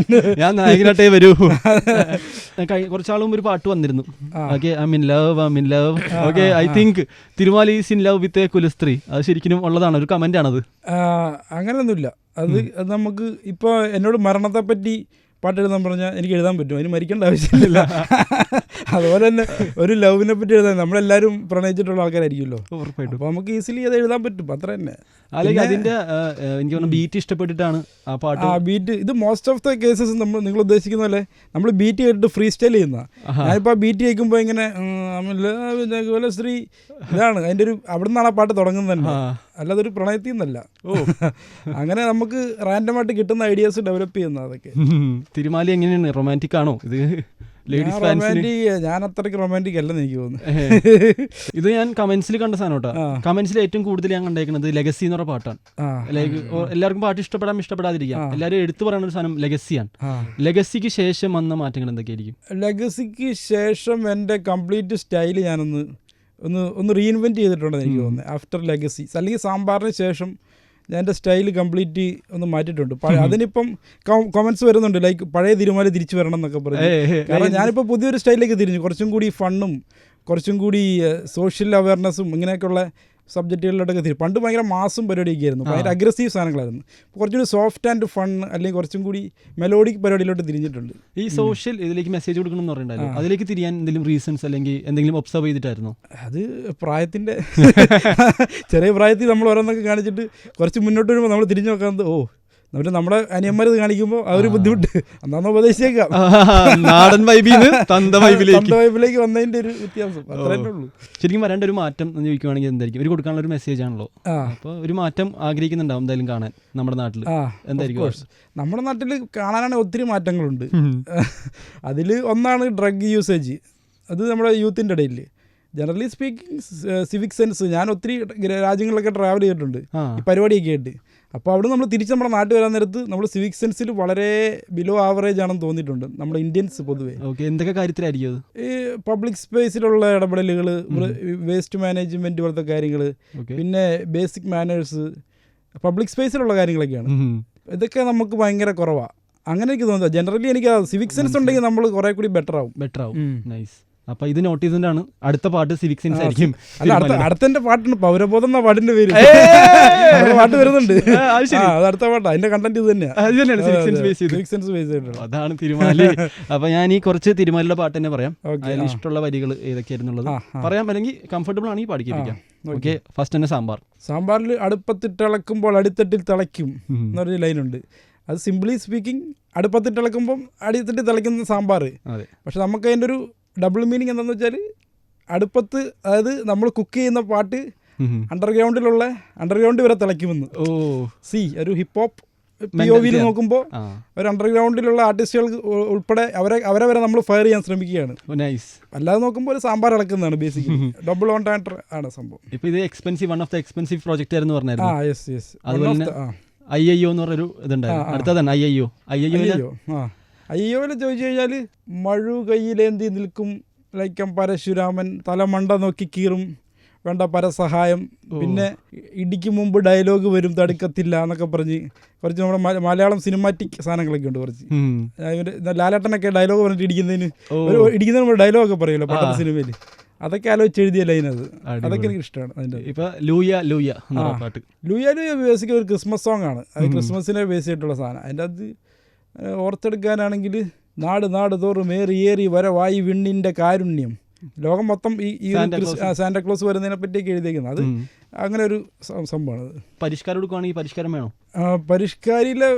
ഞാൻ നായകനായിട്ടേ വരൂ. കുറച്ചാളും ഒരു പാട്ട് വന്നിരുന്നു, okay, I mean love. Okay, I think Thirumali is in love with a കുലസ്ത്രീ. അത് ശരിക്കും ഉള്ളതാണ്, ഒരു കമന്റ് ആണത്? അങ്ങനെയൊന്നുമില്ല. അത് നമുക്ക് ഇപ്പോൾ എന്നോട് മരണത്തെപ്പറ്റി പാട്ട് എഴുതാൻ പറഞ്ഞാൽ എനിക്ക് എഴുതാൻ പറ്റും, അതിന് മരിക്കേണ്ട ആവശ്യമില്ല. അതുപോലെ തന്നെ ഒരു ലവിനെ പറ്റി എഴുതാൻ നമ്മളെല്ലാവരും പ്രണയിച്ചിട്ടുള്ള ആൾക്കാരായിരിക്കുമല്ലോ, അപ്പോൾ നമുക്ക് ഈസിലി അത് എഴുതാൻ പറ്റും. അത്ര തന്നെ. അല്ലെങ്കിൽ അതിന്റെ എനിക്ക് തോന്നുന്നു ബീറ്റ് ഇഷ്ടപ്പെട്ടിട്ടാണ് ആ പാട്ട്. ബീറ്റ് ഇത് മോസ്റ്റ് ഓഫ് ദ കേസസ് നിങ്ങൾ ഉദ്ദേശിക്കുന്ന പോലെ നമ്മൾ ബീറ്റ് കേട്ടിട്ട് ഫ്രീ സ്റ്റൈൽ ചെയ്യുന്ന. ഞാനിപ്പോൾ ആ ബീറ്റ് കേൾക്കുമ്പോൾ ഇങ്ങനെ ശ്രീ ഇതാണ് അതിൻ്റെ ഒരു അവിടെ നിന്നാണ് ആ പാട്ട് തുടങ്ങുന്നത് തന്നെ, അല്ലാതെ ഒരു പ്രണയത്തിൽ നിന്നല്ല. അങ്ങനെ നമുക്ക് റാൻഡമായിട്ട് കിട്ടുന്ന ഐഡിയാസ് ഡെവലപ്പ് ചെയ്യുന്ന. അതൊക്കെ തിരുമാലി എങ്ങനെയാണ്, റൊമാൻറ്റിക് ആണോ ഇത്? ഞാൻ അത്രയ്ക്ക് റൊമാൻറ്റിക് അല്ലെന്ന് എനിക്ക് തോന്നുന്നു. ഇത് ഞാൻ കമന്റ്സിൽ കണ്ട സാധനം കേട്ടോ. കമന്റ്സിൽ ഏറ്റവും കൂടുതൽ ഞാൻ കണ്ടേക്കുന്നത് ലെഗസി എന്ന് പറഞ്ഞ പാട്ടാണ്. ലൈക്ക് എല്ലാവർക്കും പാട്ട് ഇഷ്ടപ്പെടാതിരിക്കാം, എല്ലാവരും എടുത്തു പറയുന്ന ഒരു സാധനം ലെഗസിയാണ്. ലെഗസിക്ക് ശേഷം വന്ന മാറ്റങ്ങൾ എന്തൊക്കെയായിരിക്കും? ലെഗസിക്ക് ശേഷം എൻ്റെ കംപ്ലീറ്റ് സ്റ്റൈല് ഞാനൊന്ന് റീഇൻവെൻറ്റ് ചെയ്തിട്ടുണ്ടെന്ന് എനിക്ക് തോന്നുന്നത്. ആഫ്റ്റർ ലെഗസി അല്ലെങ്കിൽ സാമ്പാറിന് ശേഷം ഞാൻ എൻ്റെ സ്റ്റൈല് കംപ്ലീറ്റ് ഒന്ന് മാറ്റിയിട്ടുണ്ട്. അതിനിപ്പം കമൻസ് വരുന്നുണ്ട്, ലൈക്ക് പഴയ തിരുമാലി തിരിച്ചു വരണം എന്നൊക്കെ പറഞ്ഞു. കാരണം ഞാനിപ്പോൾ പുതിയൊരു സ്റ്റൈലിലേക്ക് തിരിഞ്ഞു, കുറച്ചും കൂടി ഫണ്ണും കുറച്ചും കൂടി സോഷ്യൽ അവയർനെസ്സും ഇങ്ങനെയൊക്കെയുള്ള സബ്ജക്റ്റുകളിലോട്ടൊക്കെ തിരിച്ചു. പണ്ട് ഭയങ്കര മാസും പരിപാടിയൊക്കെ ആയിരുന്നു, ഭയങ്കര അഗ്രസീവ് സാധനങ്ങളായിരുന്നു. കുറച്ചുകൂടി സോഫ്റ്റ് ആൻഡ് ഫൺ അല്ലെങ്കിൽ കുറച്ചും കൂടി മെലോഡിക് പരിപാടിയിലോട്ട് തിരിഞ്ഞിട്ടുണ്ട്. ഈ സോഷ്യൽ ഇതിലേക്ക് മെസ്സേജ് കൊടുക്കണം എന്ന് പറയുന്നുണ്ടല്ലോ, അതിലേക്ക് തിരിയാൻ എന്തെങ്കിലും റീസൺസ് അല്ലെങ്കിൽ എന്തെങ്കിലും ഒബ്സർവ് ചെയ്തിട്ടായിരുന്നോ? അത് പ്രായത്തിൻ്റെ ചെറിയ പ്രായത്തിൽ നമ്മൾ ഓരോന്നൊക്കെ കാണിച്ചിട്ട് കുറച്ച് മുന്നോട്ട് വരുമ്പോൾ നമ്മൾ തിരിഞ്ഞു നോക്കുന്നത് എന്നിട്ട് നമ്മുടെ അനിയന്മാർ ഇത് കാണിക്കുമ്പോൾ ആ ഒരു ബുദ്ധിമുട്ട് അന്നാന്ന് ഉപദേശിച്ചേക്കാം. നാടൻ വൈബിന്ന് തന്ത വൈബിലേക്ക് വന്നതിൻ്റെ ഒരു വ്യത്യാസം അത്രേ ഉള്ളൂ. ശരിക്കും വരേണ്ട ഒരു മാറ്റം എന്ന് ചോദിക്കുവാണെങ്കിൽ എന്തായിരിക്കും? ഒരു കൊടുക്കാനുള്ള ഒരു മെസ്സേജ് ആണല്ലോ, അപ്പോൾ ഒരു മാറ്റം ആഗ്രഹിക്കുന്നുണ്ടാവും എന്തായാലും കാണാൻ നമ്മുടെ നാട്ടിൽ. എന്തായിരിക്കും? നമ്മുടെ നാട്ടിൽ കാണാനാണെങ്കിൽ ഒത്തിരി മാറ്റങ്ങളുണ്ട്. അതിൽ ഒന്നാണ് ഡ്രഗ് യൂസേജ്. അത് നമ്മുടെ യൂത്തിൻ്റെ ഇടയിൽ. ജനറലി സ്പീക്കിംഗ് സിവിക് സെൻസ്, ഞാൻ ഒത്തിരി രാജ്യങ്ങളിലൊക്കെ ട്രാവൽ ചെയ്തിട്ടുണ്ട് ഈ പരിപാടിയൊക്കെ ആയിട്ട്. അപ്പോൾ അവിടെ നമ്മൾ തിരിച്ച് നമ്മുടെ നാട്ടിൽ വരാൻ നേരത്ത് നമ്മൾ സിവിക് സെൻസിൽ വളരെ ബിലോ ആവറേജ് ആണെന്ന് തോന്നിയിട്ടുണ്ട് നമ്മുടെ ഇന്ത്യൻസ് പൊതുവേ. എന്തൊക്കെ കാര്യത്തിലായിരിക്കും? ഈ പബ്ലിക് സ്പേസിലുള്ള ഇടപെടലുകൾ, വേസ്റ്റ് മാനേജ്മെൻറ്റ് പോലത്തെ കാര്യങ്ങൾ, പിന്നെ ബേസിക് മാനേഴ്സ്, പബ്ലിക് സ്പേസിലുള്ള കാര്യങ്ങളൊക്കെയാണ്. ഇതൊക്കെ നമുക്ക് ഭയങ്കര കുറവാണ്. അങ്ങനെ എനിക്ക് തോന്നുന്നത്. ജനറലി എനിക്ക് സിവിക് സെൻസ് ഉണ്ടെങ്കിൽ നമ്മൾ കുറേ കൂടി ബെറ്റർ ആവും. നൈസ്. അപ്പൊ ഇത് നോട്ട് ചെയ്തിട്ടാണ് അടുത്ത പാട്ട് സിവിക് സെൻസ് ആയിരിക്കും. അടുത്ത പാട്ടുണ്ട് പൗരബോധം എന്ന പാട്ടിന്റെ പേര്. പാട്ട് വരുന്നുണ്ട്, അത് അടുത്ത പാട്ടാ. അതിന്റെ കണ്ടന്റ് ഇത് തന്നെയാണ്, സിവിക് സെൻസ് ബേസ് ചെയ്തിട്ടുള്ളത്. അതാണ് തിരുമാലി. അപ്പൊ ഞാൻ ഈ കുറച്ച് തിരുമാലിയുടെ പാട്ട് തന്നെ പറയാം. അതിൽ ഇഷ്ടമുള്ള വരികൾ ഏതൊക്കെയായിരുന്നുള്ളത് പറയാം, അല്ലെങ്കിൽ കംഫർട്ടബിൾ ആണെങ്കിൽ പാടിക്കേൾപ്പിക്കാം. ഓക്കെ, ഫസ്റ്റ് തന്നെ സാമ്പാറിൽ അടുപ്പത്തിട്ടിളക്കുമ്പോൾ അടിത്തട്ടിൽ തിളയ്ക്കും എന്നൊരു ലൈനുണ്ട്. അത് സിംപ്ലി സ്പീക്കിംഗ് അടുപ്പത്തിട്ടിളക്കുമ്പം അടിത്തട്ടിൽ തിളയ്ക്കുന്ന സാമ്പാർ. പക്ഷെ നമുക്ക് അതിൻ്റെ ഒരു ഡബിൾ മീനിങ് എന്താണെന്ന് വെച്ചാൽ അടുപ്പത്ത്, അതായത് നമ്മൾ കുക്ക് ചെയ്യുന്ന പാട്ട് അണ്ടർഗ്രൗണ്ട് വരെ തിളയ്ക്കുമെന്ന്. ഒരു ഹിപ്പ് ഹോപ്പ് POV നോക്കുമ്പോൾ ഒരു അണ്ടർഗ്രൗണ്ടിലുള്ള ആർട്ടിസ്റ്റുകൾക്ക് ഉൾപ്പെടെ അവരെ വരെ നമ്മൾ ഫയർ ചെയ്യാൻ ശ്രമിക്കുകയാണ്. അല്ലാതെ നോക്കുമ്പോൾ ഒരു സാമ്പാർ ഇളക്കുന്നതാണ് ബേസിക്കലി. ഡബിൾ ഓൺ ടാൻഡർ ആണ് സംഭവം. ഇപ്പോൾ ഇത് one of the expensive project ആയിരുന്നു പറഞ്ഞായിരുന്നു. അതുപോലെ IIO എന്ന് പറഞ്ഞൊരു ഇതുണ്ടായിരുന്നു. അടുത്തതാണ് അയ്യോയില് ചോദിച്ചു കഴിഞ്ഞാൽ മഴു കയ്യിലേന്തി നിൽക്കും ലൈക്കം പരശുരാമൻ, തലമണ്ട നോക്കി കീറും വേണ്ട പരസഹായം, പിന്നെ ഇടിക്ക് മുമ്പ് ഡയലോഗ് വരും തടുക്കത്തില്ല എന്നൊക്കെ പറഞ്ഞ് കുറച്ച് നമ്മുടെ മലയാളം സിനിമാറ്റിക് സാധനങ്ങളൊക്കെ ഉണ്ട്. കുറച്ച് ലാലേട്ടനൊക്കെ ഡയലോഗ് പറഞ്ഞിട്ട് ഇടിക്കുന്നതിന് ഡയലോഗൊക്കെ പറയുമല്ലോ പണ്ടത്തെ സിനിമയിൽ. അതൊക്കെ ആലോചിച്ച് എഴുതിയ ലൈനത്. അതൊക്കെ എനിക്ക് ഇഷ്ടമാണ്. അതിൻ്റെ ലൂയ ബേസിക്കലി ഒരു ക്രിസ്മസ് സോങ് ആണ്. അത് ക്രിസ്മസിനെ ബേസ് ചെയ്തിട്ടുള്ള സാധനം. അതിൻ്റെ അത് ഓർത്തെടുക്കാനാണെങ്കിൽ നാട് തോറും ഏറി വരവായി വിണ്ണിൻ്റെ കാരുണ്യം, ലോകം മൊത്തം ഈ സാന്റാക്ലോസ് വരുന്നതിനെ പറ്റിയൊക്കെ എഴുതിയിരിക്കുന്നത്. അത് അങ്ങനെ ഒരു സംഭവമാണ്. പരിഷ്കാരം കൊടുക്കുകയാണെങ്കിൽ പരിഷ്കാരം വേണോ? പരിഷ്കാരിയിലെ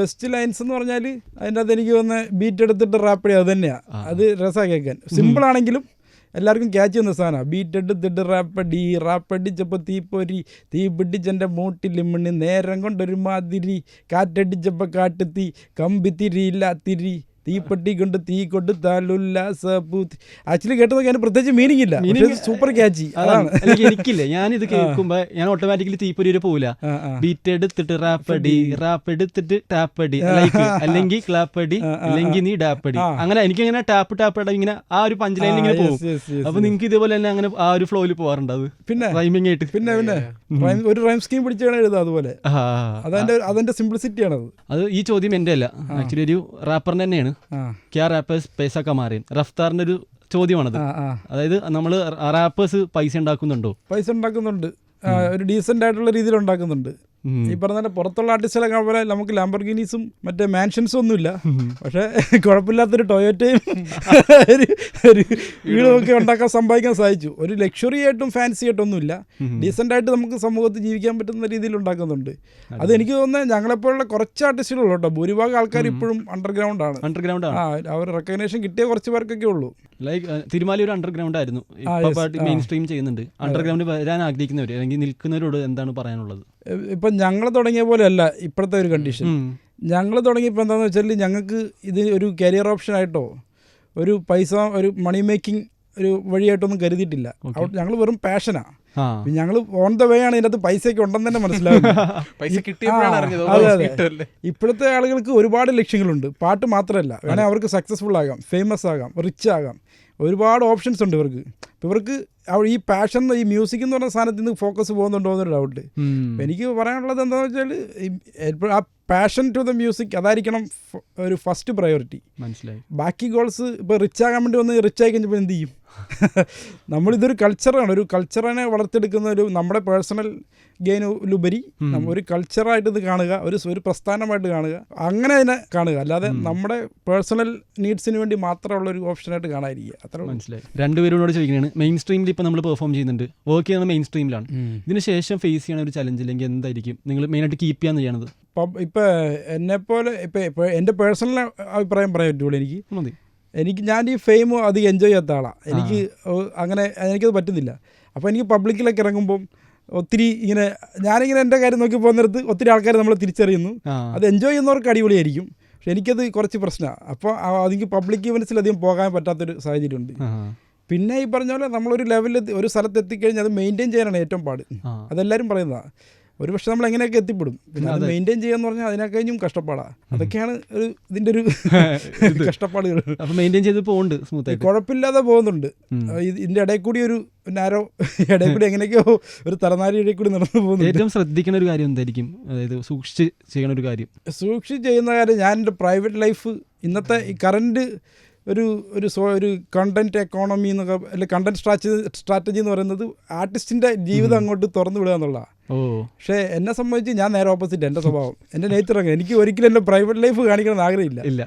ബെസ്റ്റ് ലൈൻസ് എന്ന് പറഞ്ഞാൽ അതിൻ്റെ അകത്ത് എനിക്ക് വന്ന് ബീറ്റ് എടുത്തിട്ട് റാപ്പ് ചെയ്യുക, അത് തന്നെയാണ്. അത് രസമാണ് കേൾക്കാൻ. സിമ്പിളാണെങ്കിലും എല്ലാവർക്കും ക്യാച്ച് ചെയ്യുന്ന സാധനമാണ്. ബീറ്റ് എടുത്തിട്ട് റാപ്പടിച്ചപ്പോൾ തീ പിടിച്ചെൻ്റെ മൂട്ടിൽ മണ്ണി നേരം കൊണ്ടൊരു മാതിരി, കാറ്റടിച്ചപ്പോൾ കാട്ടുതീ കമ്പിത്തിരിയില്ല തിരി, തീപ്പെട്ടി കൊണ്ട് തീ കൊടുത്താലുല്ലാസപൂത്തി. ആക്ച്വലി കേട്ടതൊക്കെ അതിന് പ്രത്യേകിച്ച് മീനിങ് ഇല്ല, സൂപ്പർ ക്യാച്ചി. അതാണ് എനിക്കില്ലേ, ഞാനിത് കേൾക്കുമ്പോ ഞാൻ ഓട്ടോമാറ്റിക്കലി തീപ്പൊരി വരെ പോവില്ല. ബീറ്റ് എടുത്തിട്ട് റാപ്പ് എടുത്തിട്ട് ടാപ്പടി, അല്ലെങ്കിൽ ക്ലാപ്പടി, അല്ലെങ്കിൽ നീ ഡാപ്പടി, അങ്ങനെ എനിക്കങ്ങനെ ടാപ്പ് ഇങ്ങനെ ആ ഒരു പഞ്ച് ലൈനിൽ ഇങ്ങനെ പോകും. അപ്പൊ നിങ്ങൾക്ക് ഇതേപോലെ തന്നെ അങ്ങനെ ആ ഒരു ഫ്ലോയിൽ പോകാറുണ്ട്. അത് പിന്നെ റൈമിംഗ് ആയിട്ട് പിന്നെ ഒരു റൈം സ്കീം പിടിച്ചാണ് എഴുതുക. അതുപോലെ അതിന്റെ സിംപ്ലിസിറ്റി ആണ് അത്. ഈ ചോദ്യം എന്റെ അല്ല, ആക്ച്വലി ഒരു റാപ്പറിന് തന്നെയാണ്. ക്യാ റാപ്പേഴ്സ് പൈസ കമാറിയൻ, റഫ്താറിന്റെ ഒരു ചോദ്യമാണത്. അതായത് നമ്മൾ റാപ്പേഴ്സ് പൈസ ഉണ്ടാക്കുന്നുണ്ട്, ഒരു ഡീസന്റ് ആയിട്ടുള്ള രീതിയിൽ ഉണ്ടാക്കുന്നുണ്ട്. ഈ പറഞ്ഞ പുറത്തുള്ള ആർട്ടിസ്റ്റുകളൊക്കെ പോലെ നമുക്ക് ലാംബോർഗിനീസും മറ്റേ മാൻഷൻസും ഒന്നുമില്ല, പക്ഷെ കുഴപ്പമില്ലാത്തൊരു ടൊയോറ്റയും ഒരു വീടുമൊക്കെ ഉണ്ടാക്കാൻ സമ്പാദിക്കാൻ സാധിച്ചു. ഒരു ലക്ഷറി ആയിട്ടും ഫാൻസി ആയിട്ടൊന്നുമില്ല, ഡീസൻ്റ് ആയിട്ട് നമുക്ക് സമൂഹത്തിൽ ജീവിക്കാൻ പറ്റുന്ന രീതിയിൽ ഉണ്ടാക്കുന്നുണ്ട്. അത് എനിക്ക് തോന്നുന്നത് ഞങ്ങളെപ്പോലുള്ള കുറച്ച് ആർട്ടിസ്റ്റുകളുള്ളൂ കേട്ടോ. ഭൂരിഭാഗം ആൾക്കാർ ഇപ്പോഴും അണ്ടർഗ്രൗണ്ട് ആണ്. അവർ റെക്കഗ്നേഷൻ കിട്ടിയ കുറച്ച് പേർക്കൊക്കെ ഉള്ളൂ. ലൈക്ക് തിരുമാലി ഒരു അണ്ടർഗ്രൗണ്ട് ആയിരുന്നു, മെയിൻ സ്ട്രീം ചെയ്യുന്നുണ്ട്. അണ്ടർഗ്രൗണ്ട് വരാൻ ആഗ്രഹിക്കുന്നവർ അല്ലെങ്കിൽ നിൽക്കുന്നവരോട് എന്താണ് പറയാനുള്ളത്? ഇപ്പം ഞങ്ങൾ തുടങ്ങിയ പോലെ അല്ല ഇപ്പോഴത്തെ ഒരു കണ്ടീഷൻ. ഞങ്ങൾ തുടങ്ങിയപ്പോൾ എന്താണെന്ന് വെച്ചാൽ ഞങ്ങൾക്ക് ഇത് ഒരു കരിയർ ഓപ്ഷൻ ആയിട്ടോ ഒരു ഒരു മണി മേക്കിംഗ് ഒരു വഴിയായിട്ടൊന്നും കരുതിയിട്ടില്ല. ഞങ്ങൾ വെറും പാഷനാണ്. ഞങ്ങൾ ഓൺ ദ വേ ആണ്. ഇതിനകത്ത് പൈസയൊക്കെ ഉണ്ടെന്ന് തന്നെ മനസ്സിലാവും. അതെ. ഇപ്പോഴത്തെ ആളുകൾക്ക് ഒരുപാട് ലക്ഷ്യങ്ങളുണ്ട്, പാട്ട് മാത്രമല്ല. വേണേൽ അവർക്ക് സക്സസ്ഫുൾ ആകാം, ഫേമസ് ആകാം, റിച്ച് ആകാം, ഒരുപാട് ഓപ്ഷൻസ് ഉണ്ട് ഇവർക്ക്. ഇവർക്ക് ഈ പാഷൻ, ഈ മ്യൂസിക് എന്ന് പറഞ്ഞ സാധനത്തിൽ നിന്ന് ഫോക്കസ് പോകുന്നുണ്ടോ എന്നൊരു ഡൗട്ട്. എനിക്ക് പറയാനുള്ളത് എന്താണെന്ന് വെച്ചാൽ ആ പാഷൻ ടു ദ മ്യൂസിക് അതായിരിക്കണം ഒരു ഫസ്റ്റ് പ്രയോറിറ്റി. മനസ്സിലായി. ബാക്കി ഗോൾസ് ഇപ്പോൾ റിച്ച് ആകാൻ വേണ്ടി വന്ന് റിച്ച് ആയി കഴിഞ്ഞപ്പോൾ എന്ത് ചെയ്യും? നമ്മളിതൊരു കൾച്ചറാണ്, ഒരു കൾച്ചറിനെ വളർത്തിയെടുക്കുന്ന ഒരു നമ്മുടെ പേഴ്സണൽ ഗെയിനുപരി ഒരു കൾച്ചറായിട്ട് ഇത് കാണുക, ഒരു പ്രസ്ഥാനമായിട്ട് കാണുക, അങ്ങനെ അതിനെ കാണുക, അല്ലാതെ നമ്മുടെ പേഴ്സണൽ നീഡ്സിന് വേണ്ടി മാത്രമുള്ള ഒരു ഓപ്ഷനായിട്ട് കാണാതിരിക്കുക. അത്ര മനസ്സിലായി. രണ്ടുപേരോട് ചോദിക്കുന്നതാണ്, മെയിൻ സ്ട്രീമിൽ ഇപ്പോൾ നമ്മൾ പെർഫോം ചെയ്യുന്നുണ്ട്, വർക്ക് ചെയ്യുന്നത് മെയിൻ സ്ട്രീമിലാണ്. ഇതിന് ശേഷം ഫേസ് ചെയ്യണ ഒരു ചലഞ്ച് അല്ലെങ്കിൽ എന്തായിരിക്കും നിങ്ങൾ മെയിനായിട്ട് കീപ്പ് ചെയ്യാന്ന് ചെയ്യണത്? ഇപ്പം എന്നെപ്പോലെ ഇപ്പോൾ എൻ്റെ പേഴ്സണൽ അഭിപ്രായം പറയാൻ പറ്റുള്ളൂ. ഞാൻ ഈ ഫെയിം അധികം എൻജോയ് ചെയ്യാത്ത ആളാണ്. എനിക്കത് പറ്റുന്നില്ല. അപ്പോൾ എനിക്ക് പബ്ലിക്കിലൊക്കെ ഇറങ്ങുമ്പം ഒത്തിരി ഞാനിങ്ങനെ എൻ്റെ കാര്യം നോക്കി പോകുന്നിടത്ത് ഒത്തിരി ആൾക്കാർ നമ്മളെ തിരിച്ചറിയുന്നു. അത് എൻജോയ് ചെയ്യുന്നവർക്ക് അടിപൊളിയായിരിക്കും. പക്ഷെ എനിക്കത് കുറച്ച് പ്രശ്നമാണ്. അപ്പോൾ എനിക്ക് പബ്ലിക് ഇവൻറ്റ്സിൽ അധികം പോകാൻ പറ്റാത്തൊരു സാഹചര്യമുണ്ട്. പിന്നെ ഈ പറഞ്ഞ പോലെ നമ്മളൊരു ലെവലിൽ ഒരു സ്ഥലത്ത് എത്തിക്കഴിഞ്ഞാൽ അത് മെയിൻറ്റെയിൻ ചെയ്യാനാണ് ഏറ്റവും പാട്. അതെല്ലാവരും പറയുന്നതാണ്. ഒരു പക്ഷേ നമ്മൾ എങ്ങനെയൊക്കെ എത്തിപ്പെടും, പിന്നെ അത് മെയിൻറ്റെയിൻ ചെയ്യാന്ന് പറഞ്ഞാൽ അതിനേക്കഴിഞ്ഞും കഷ്ടപ്പാടാണ്. അതൊക്കെയാണ് ഇതിൻ്റെ ഒരു കഷ്ടപ്പാടുകൾ. അപ്പോൾ മെയിൻറ്റെയിൻ ചെയ്ത് പോകുന്നുണ്ട് സ്മൂത്തായിട്ട്, കുഴപ്പമില്ലാതെ പോകുന്നുണ്ട്. ഇതിൻ്റെ ഇടയിൽ കൂടി ഒരു നാരോ ഇടയിൽ കൂടി എങ്ങനെയൊക്കെയോ ഒരു തലനാരി ഇടയിൽ കൂടി നടന്നു പോകുന്നു. ഏറ്റവും ശ്രദ്ധിക്കുന്ന ഒരു കാര്യം എന്തായിരിക്കും, അതായത് സൂക്ഷിച്ച് ചെയ്യണ ഒരു കാര്യം? സൂക്ഷിച്ച് ചെയ്യുന്ന കാര്യം, ഞാൻ എൻ്റെ പ്രൈവറ്റ് ലൈഫ് ഇന്നത്തെ ഈ കറൻറ്റ് ഒരു കണ്ടൻറ് എക്കോണമി എന്നൊക്കെ അല്ലെ കണ്ടൻറ് സ്ട്രാറ്റജി എന്ന് പറയുന്നത് ആർട്ടിസ്റ്റിൻ്റെ ജീവിതം അങ്ങോട്ട് തുറന്നു വിടുക എന്നുള്ളതാണ്. പക്ഷേ എന്നെ സംബന്ധിച്ച് ഞാൻ നേരെ ഓപ്പോസിറ്റ്. എൻ്റെ സ്വഭാവം, എൻ്റെ നേച്ചർ അങ്ങനെ, എനിക്ക് ഒരിക്കലും എൻ്റെ പ്രൈവറ്റ് ലൈഫ് കാണിക്കണമെന്ന് ആഗ്രഹമില്ല.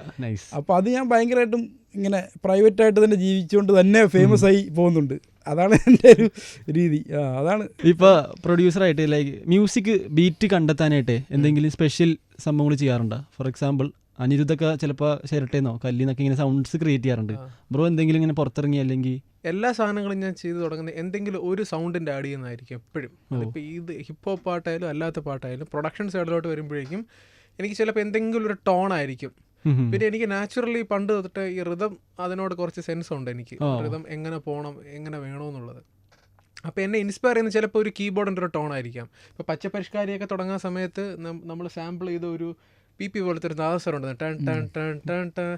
അപ്പോൾ അത് ഞാൻ ഭയങ്കരമായിട്ടും ഇങ്ങനെ പ്രൈവറ്റായിട്ട് തന്നെ ജീവിച്ചുകൊണ്ട് തന്നെ ഫേമസ് ആയി പോകുന്നുണ്ട്. അതാണ് എൻ്റെ ഒരു രീതി. അതാണ് ഇപ്പോൾ പ്രൊഡ്യൂസറായിട്ട് ലൈക്ക് മ്യൂസിക് ബീറ്റ് കണ്ടെത്താനായിട്ട് എന്തെങ്കിലും സ്പെഷ്യൽ സംഭവങ്ങൾ ചെയ്യാറുണ്ടോ? ഫോർ എക്സാമ്പിൾ അനിരുദ്ധൊക്കെ ചിലപ്പോൾ ചിരട്ടേന്നോ കല്ലിന്നൊക്കെ ഇങ്ങനെ സൗണ്ട്സ് ക്രിയേറ്റ് ചെയ്യാറുണ്ട്. ബ്രോ എന്തെങ്കിലും ഇങ്ങനെ പുറത്തിറങ്ങി അല്ലെങ്കിൽ? എല്ലാ സാധനങ്ങളും ഞാൻ ചെയ്ത് തുടങ്ങുന്നത് എന്തെങ്കിലും ഒരു സൗണ്ടിൻ്റെ ആഡ് ചെയ്യുന്നതായിരിക്കും എപ്പോഴും. അതിപ്പോൾ ഇത് ഹിപ്പ് ഹോപ്പ് പാട്ടായാലും അല്ലാത്ത പാട്ടായാലും പ്രൊഡക്ഷൻ സൈഡിലോട്ട് വരുമ്പോഴേക്കും എനിക്ക് ചിലപ്പോൾ എന്തെങ്കിലും ഒരു ടോണായിരിക്കും. പിന്നെ എനിക്ക് നാച്ചുറലി പണ്ട് തൊട്ട് ഈ റിതം അതിനോട് കുറച്ച് സെൻസ് ഉണ്ട്. എനിക്ക് റിതം എങ്ങനെ പോകണം എങ്ങനെ വേണമെന്നുള്ളത്. അപ്പോൾ എന്നെ ഇൻസ്പയർ ചെയ്യുന്ന ചിലപ്പോൾ ഒരു കീബോർഡിൻ്റെ ഒരു ടോണായിരിക്കാം. ഇപ്പോൾ പച്ചപ്പരിഷ്കാരിയൊക്കെ തുടങ്ങുന്ന സമയത്ത് നമ്മൾ സാമ്പിൾ ചെയ്ത ഒരു PP പോലത്തെ ഒരു നാദസ്വരമുണ്ട്, ടൺ ടൺ ടൺ ടൺ ടൺ.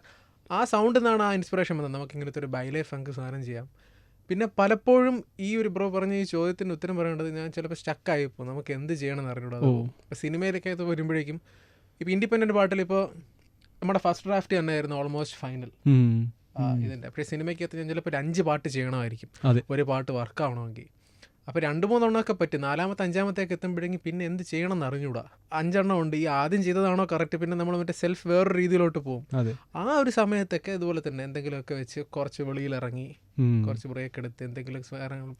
ആ സൗണ്ടിൽ നിന്നാണ് ആ ഇൻസ്പിറേഷൻ വന്നത്, നമുക്ക് ഇങ്ങനത്തെ ഒരു ബൈലേ ഫങ്ക് സാധനം ചെയ്യാം. പിന്നെ പലപ്പോഴും ഈ ഒരു ബ്രോ പറഞ്ഞ ഈ ചോദ്യത്തിന് ഉത്തരം പറയേണ്ടത് ഞാൻ ചിലപ്പോൾ സ്റ്റക്കായിപ്പോൾ നമുക്ക് എന്ത് ചെയ്യണമെന്ന് അറിഞ്ഞൂടാ. ഇപ്പോൾ സിനിമയിലൊക്കെ അത് വരുമ്പോഴേക്കും ഇപ്പോൾ ഇൻഡിപെൻഡൻറ്റ് പാട്ടിൽ ഇപ്പോൾ നമ്മുടെ ഫസ്റ്റ് ഡ്രാഫ്റ്റ് തന്നെയായിരുന്നു ഓൾമോസ്റ്റ് ഫൈനൽ ഇതിൻ്റെ. പക്ഷേ സിനിമയ്ക്കകത്ത് ഞാൻ ചിലപ്പോൾ ഒരു 5 പാട്ട് ചെയ്യണമായിരിക്കും, ഒരു പാട്ട് വർക്കാവണമെങ്കിൽ. അപ്പോൾ 2-3 എണ്ണമൊക്കെ പറ്റും. 4-ാമത്തെ 5-ാമത്തേക്ക് എത്തുമ്പോഴെങ്കിൽ പിന്നെ എന്ത് ചെയ്യണം എന്ന് അറിഞ്ഞൂടാ. 5 എണ്ണം ഉണ്ട്, ഈ ആദ്യം ചെയ്തതാണോ കറക്റ്റ്, പിന്നെ നമ്മൾ മറ്റേ സെൽഫ് വേറൊരു രീതിയിലോട്ട് പോകും. ആ ഒരു സമയത്തൊക്കെ ഇതുപോലെ തന്നെ എന്തെങ്കിലുമൊക്കെ വെച്ച് കുറച്ച് വെളിയിലിറങ്ങി കുറച്ച് ബ്രേക്ക് എടുത്ത് എന്തെങ്കിലും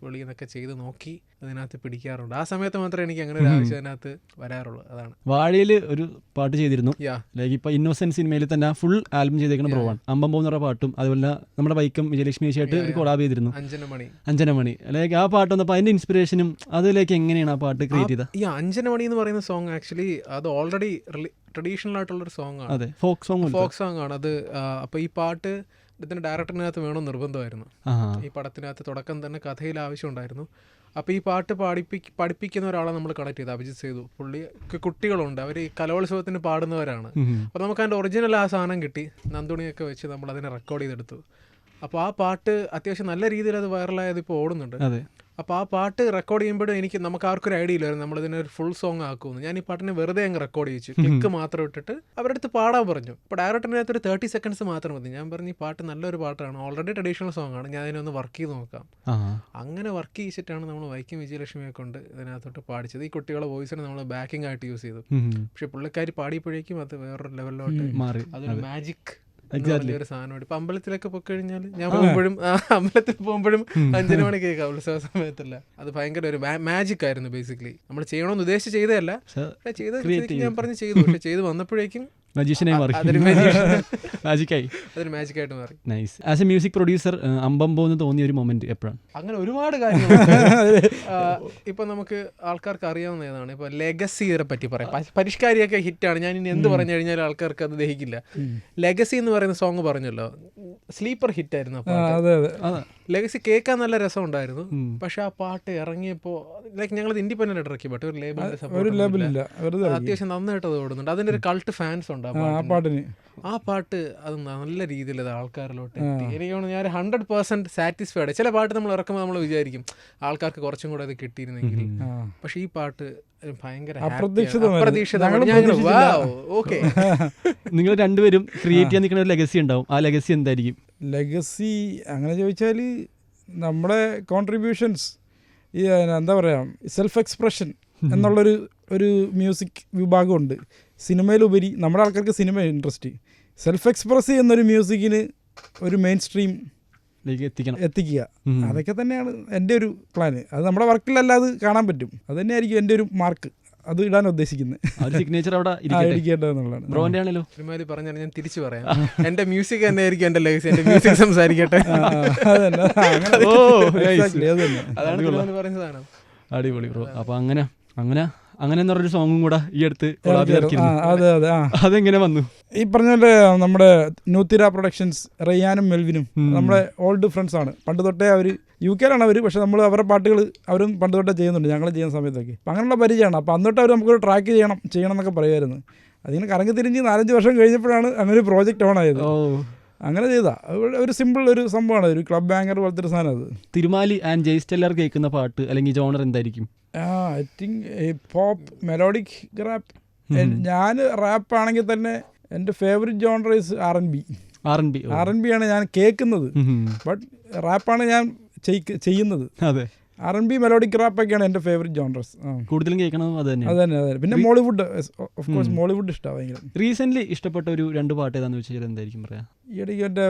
വെളിയിൽ നിന്നൊക്കെ ചെയ്ത് നോക്കി അതിനകത്ത് പിടിക്കാറുണ്ട്. ആ സമയത്ത് മാത്രമേ എനിക്ക് അങ്ങനെ ഒരു ആവശ്യം അതിനകത്ത് വരാറുള്ളൂ. അതാണ്. വാഴയിൽ ഒരു പാട്ട് ചെയ്തിരുന്നു, ലൈക്ക് ഇപ്പോൾ ഇന്നോസെന്റ് സിനിമയിൽ തന്നെ ഫുൾ ആൽബം ചെയ്തേക്കുന്ന ബ്രോ ആണ്. അമ്പമ്പോ എന്ന് പറഞ്ഞ പാട്ടും അതുപോലെ നമ്മുടെ വൈക്കം വിജയലക്ഷ്മി ചേച്ചിയായിട്ട് ഒരു കൊളാബ് ചെയ്തിരുന്നു, അഞ്ജന മണി. ലൈക്ക് ആ പാട്ട് വന്നപ്പോൾ അതിന്റെ ഇൻസ്പിറേഷനും അതിലേക്ക് എങ്ങനെയാണ് ആ പാട്ട് ക്രിയേറ്റ് ചെയ്തത്? ഈ അഞ്ജന മണി എന്ന് പറയുന്ന സോങ് ആക്ച്വലി അത് ഓൾറെഡി ട്രഡീഷണൽ ആയിട്ടുള്ളൊരു സോങ് ആണ്, ഫോക്ക് സോങ് ആണ് അത്. അപ്പോൾ ഈ പാട്ട് ഇതിൻ്റെ ഡയറക്ടറിനകത്ത് വേണം നിർബന്ധമായിരുന്നു. ഈ പടത്തിനകത്ത് തുടക്കം തന്നെ കഥയിൽ ആവശ്യമുണ്ടായിരുന്നു. അപ്പോൾ ഈ പാട്ട് പഠിപ്പിക്കുന്ന ഒരാളെ നമ്മൾ കണക്ട് ചെയ്തു, അഭിജിത്ത് സേതു. പുള്ളിക്ക് കുട്ടികളുണ്ട്, അവർ ഈ കലോത്സവത്തിന് പാടുന്നവരാണ്. അപ്പോൾ നമുക്ക് അതിൻ്റെ ഒറിജിനൽ ആ സാധനം കിട്ടി, നന്ദുണിയൊക്കെ വെച്ച് നമ്മൾ അതിനെ റെക്കോർഡ് ചെയ്തെടുത്തു. അപ്പോൾ ആ പാട്ട് അത്യാവശ്യം നല്ല രീതിയിൽ അത് വൈറലായത് ഇപ്പോൾ ഓടുന്നുണ്ട്. അപ്പോൾ ആ പാട്ട് റെക്കോർഡ് ചെയ്യുമ്പോഴും നമുക്ക് ആർക്കൊരു ഐഡിയ ഇല്ലായിരുന്നു നമ്മളിതിനെ ഒരു ഫുൾ സോങ് ആക്കുമെന്ന്. ഞാൻ ഈ പാട്ടിനെ വെറുതെ അങ്ങ് റെക്കോർഡ് ചെയ്യിച്ചു, ക്ലിക്ക് മാത്രം ഇട്ടിട്ട് അവരുടെ അടുത്ത് പാടാൻ പറഞ്ഞു. അപ്പോൾ ഡയറക്ടറിനകത്ത് ഒരു 30 സെക്കൻഡ്സ് മാത്രം മതി. ഞാൻ പറഞ്ഞു ഈ പാട്ട് നല്ലൊരു പാട്ടാണ്, ഓൾറെഡി ട്രഡീഷണൽ സോങ് ആണ്, ഞാൻ അതിനൊന്ന് വർക്ക് ചെയ്ത് നോക്കാം. അങ്ങനെ വർക്ക് ചെയ്യിച്ചിട്ടാണ് നമ്മൾ വൈക്കം വിജയലക്ഷ്മിയെ കൊണ്ട് ഇതിനകത്തോട്ട് പാടിച്ചത്. ഈ കുട്ടികളുടെ വോയിസിനെ നമ്മൾ ബാക്കിംഗ് ആയിട്ട് യൂസ് ചെയ്തു. പക്ഷെ പുള്ളിക്കാരി പാടിയപ്പോഴേക്കും അത് വേറൊരു ലെവലിലോട്ട് മാറി. അതൊരു മാജിക് ഒരു സാധനമാണ്. ഇപ്പൊ അമ്പലത്തിലൊക്കെ പോയി കഴിഞ്ഞാൽ ഞാൻ പോകുമ്പോഴും അമ്പലത്തിൽ പോകുമ്പോഴും 5 മണി കേൾക്കാം ഉത്സവ സമയത്തല്ല. അത് ഭയങ്കര ഒരു മാജിക് ആയിരുന്നു. ബേസിക്കലി നമ്മൾ ചെയ്യണമെന്ന് ഉദ്ദേശിച്ച് ചെയ്തതല്ല, ഞാൻ പറഞ്ഞ് ചെയ്തു. പക്ഷെ ചെയ്ത് വന്നപ്പോഴേക്കും അതൊരു മാജിക്കായിട്ട് മാറി. Nice. As a music producer അമ്പമ്പോ എന്ന് തോന്നിയ ഒരു മൊമെന്റ് എപ്പോഴാണ്? അങ്ങനെ ഒരുപാട് കാര്യങ്ങൾ ഇപ്പൊ നമുക്ക് ആൾക്കാർക്ക് അറിയാവുന്ന ഏതാണ്. ഇപ്പൊ ലെഗസിയെ പറ്റി പറയാം. പരിഷ്കാരിയൊക്കെ ഹിറ്റാണ്, ഞാൻ ഇനി എന്ത് പറഞ്ഞു കഴിഞ്ഞാൽ ആൾക്കാർക്ക് അത് ദഹിക്കില്ല. ലെഗസി എന്ന് പറയുന്ന സോങ് പറഞ്ഞല്ലോ, സ്ലീപ്പർ ഹിറ്റ് ആയിരുന്നു. ലെഗസി കേൾക്കാൻ നല്ല രസമുണ്ടായിരുന്നു. പക്ഷെ ആ പാട്ട് ഇറങ്ങിയപ്പോൾ ലൈക്ക് ഞങ്ങൾ ഇൻഡിപെൻഡന്റ് ആയിട്ട് ഇറക്കി, ബട്ട് ഒരു ലേബിളിന്റെ അത്യാവശ്യം നന്നായിട്ട് അത് ഓടുന്നുണ്ട്. അതിന്റെ ഒരു കൾട്ട് ഫാൻസ് ഉണ്ട് ആ പാട്ട്. അത് നല്ല രീതിയിൽ അത് ആൾക്കാരിലോട്ട് എത്തി. എനിക്ക് തോന്നുന്നു ഞാൻ 100% സാറ്റിസ്ഫൈഡ്. ചില പാട്ട് നമ്മൾ ഇറക്കുമ്പോൾ നമ്മൾ വിചാരിക്കും ആൾക്കാർക്ക് കുറച്ചും കൂടെ അത് കിട്ടിയിരുന്നെങ്കിൽ. പക്ഷെ ഈ പാട്ട് ഭയങ്കര നിങ്ങൾ രണ്ടുപേരും ക്രിയേറ്റ് ചെയ്യാൻ നിൽക്കുന്ന ഒരു ലെഗസി ഉണ്ടാവും. ആ ലെഗസി എന്തായിരിക്കും? ലെഗസി അങ്ങനെ ചോദിച്ചാൽ നമ്മുടെ കോൺട്രിബ്യൂഷൻസ്, ഈ എന്താ പറയുക, സെൽഫ് എക്സ്പ്രഷൻ എന്നുള്ളൊരു മ്യൂസിക് വിഭാഗമുണ്ട്. സിനിമയിലുപരി നമ്മുടെ ആൾക്കാർക്ക് സിനിമ ഇൻട്രസ്റ്റ്, സെൽഫ് എക്സ്പ്രസ് ചെയ്യുന്നൊരു മ്യൂസിക്കിന് ഒരു മെയിൻ സ്ട്രീം എത്തിക്കുക. അതൊക്കെ തന്നെയാണ് എൻ്റെ ഒരു പ്ലാന്. അത് നമ്മുടെ വർക്കിലല്ലാതെ കാണാൻ പറ്റും. അത് തന്നെയായിരിക്കും എൻ്റെ ഒരു മാർക്ക്. അത് ഇടാൻ ഉദ്ദേശിക്കുന്നത് സിഗ്നേച്ചർ അവിടെ എന്നുള്ളതാണ്. സിനിമയിൽ പറഞ്ഞാൽ ഞാൻ തിരിച്ചു പറയാം, എൻ്റെ മ്യൂസിക് തന്നെ ആയിരിക്കും എൻ്റെ ലെഗസി. എൻ്റെ മ്യൂസിക് സംസാരിക്കട്ടെ. അടിപൊളി ബ്രോ. അപ്പോൾ അങ്ങനെ അങ്ങനെ എന്ന് പറഞ്ഞൊരു സോങ്ങും കൂടെ ഈ അടുത്ത് collab ഇറക്കിയിരുന്നു. അതെ അതെ. അതെങ്ങനെ വന്നു? ഈ പറഞ്ഞ പോലെ നമ്മുടെ നൂത്തിര പ്രൊഡക്ഷൻസ് റയ്യാനും മെൽവിനും നമ്മുടെ ഓൾഡ് ഫ്രണ്ട്സ് ആണ്. പണ്ട് തൊട്ടേ അവർ UK അവർ, പക്ഷെ നമ്മൾ അവരുടെ പാട്ടുകൾ അവരും പണ്ട് തൊട്ടേ ചെയ്യുന്നുണ്ട് ഞങ്ങൾ ചെയ്യുന്ന സമയത്തൊക്കെ. അപ്പം അങ്ങനെയുള്ള പരിചയമാണ്. അപ്പോൾ അന്നോട്ട് അവർ നമുക്കൊരു ട്രാക്ക് ചെയ്യണം എന്നൊക്കെ പറയുമായിരുന്നു. അതിങ്ങനെ കറങ്ങി തിരിഞ്ഞ് 4-5 വർഷം കഴിഞ്ഞപ്പോഴാണ് അങ്ങനെ ഒരു പ്രോജക്റ്റ് ഓൺ ആയത്. അങ്ങനെ ചെയ്താ ഒരു സിമ്പിൾ ഒരു സംഭവമാണ്, ഒരു ക്ലബ് ബാങ്കർ പോലത്തെ ഒരു സാധനം. അത് തിരുമാലി ആൻഡ് ജയ്സ്റ്റെല്ലർ കേൾക്കുന്ന പാട്ട് അല്ലെങ്കിൽ ജോണർ എന്തായിരിക്കും? I think pop, melodic rap. ഞാൻ റാപ്പ് ആണെങ്കിൽ തന്നെ എൻ്റെ favourite genre is R&B. R&B ആണ് ഞാൻ കേൾക്കുന്നത്, ബട്ട് റാപ്പാണ് ഞാൻ ചെയ്യുന്നത്. അതെ, R&B മെലോഡിക് റാപ്പൊക്കെയാണ് എൻ്റെ ഫേവറേറ്റ് ജോണേഴ്സ്. കൂടുതലും കേൾക്കണം അത് തന്നെ. അതെ. പിന്നെ മോളിവുഡ്, ഓഫ് കോഴ്സ് മോളിവുഡ് ഇഷ്ടമാണ് ഭയങ്കര. റീസെന്റ് ഇഷ്ടപ്പെട്ട ഒരു 2 പാട്ട് ഏതാന്ന് വെച്ചാൽ എന്തായിരിക്കും പറയാ? ഈ ഇടയ്ക്ക് എൻ്റെ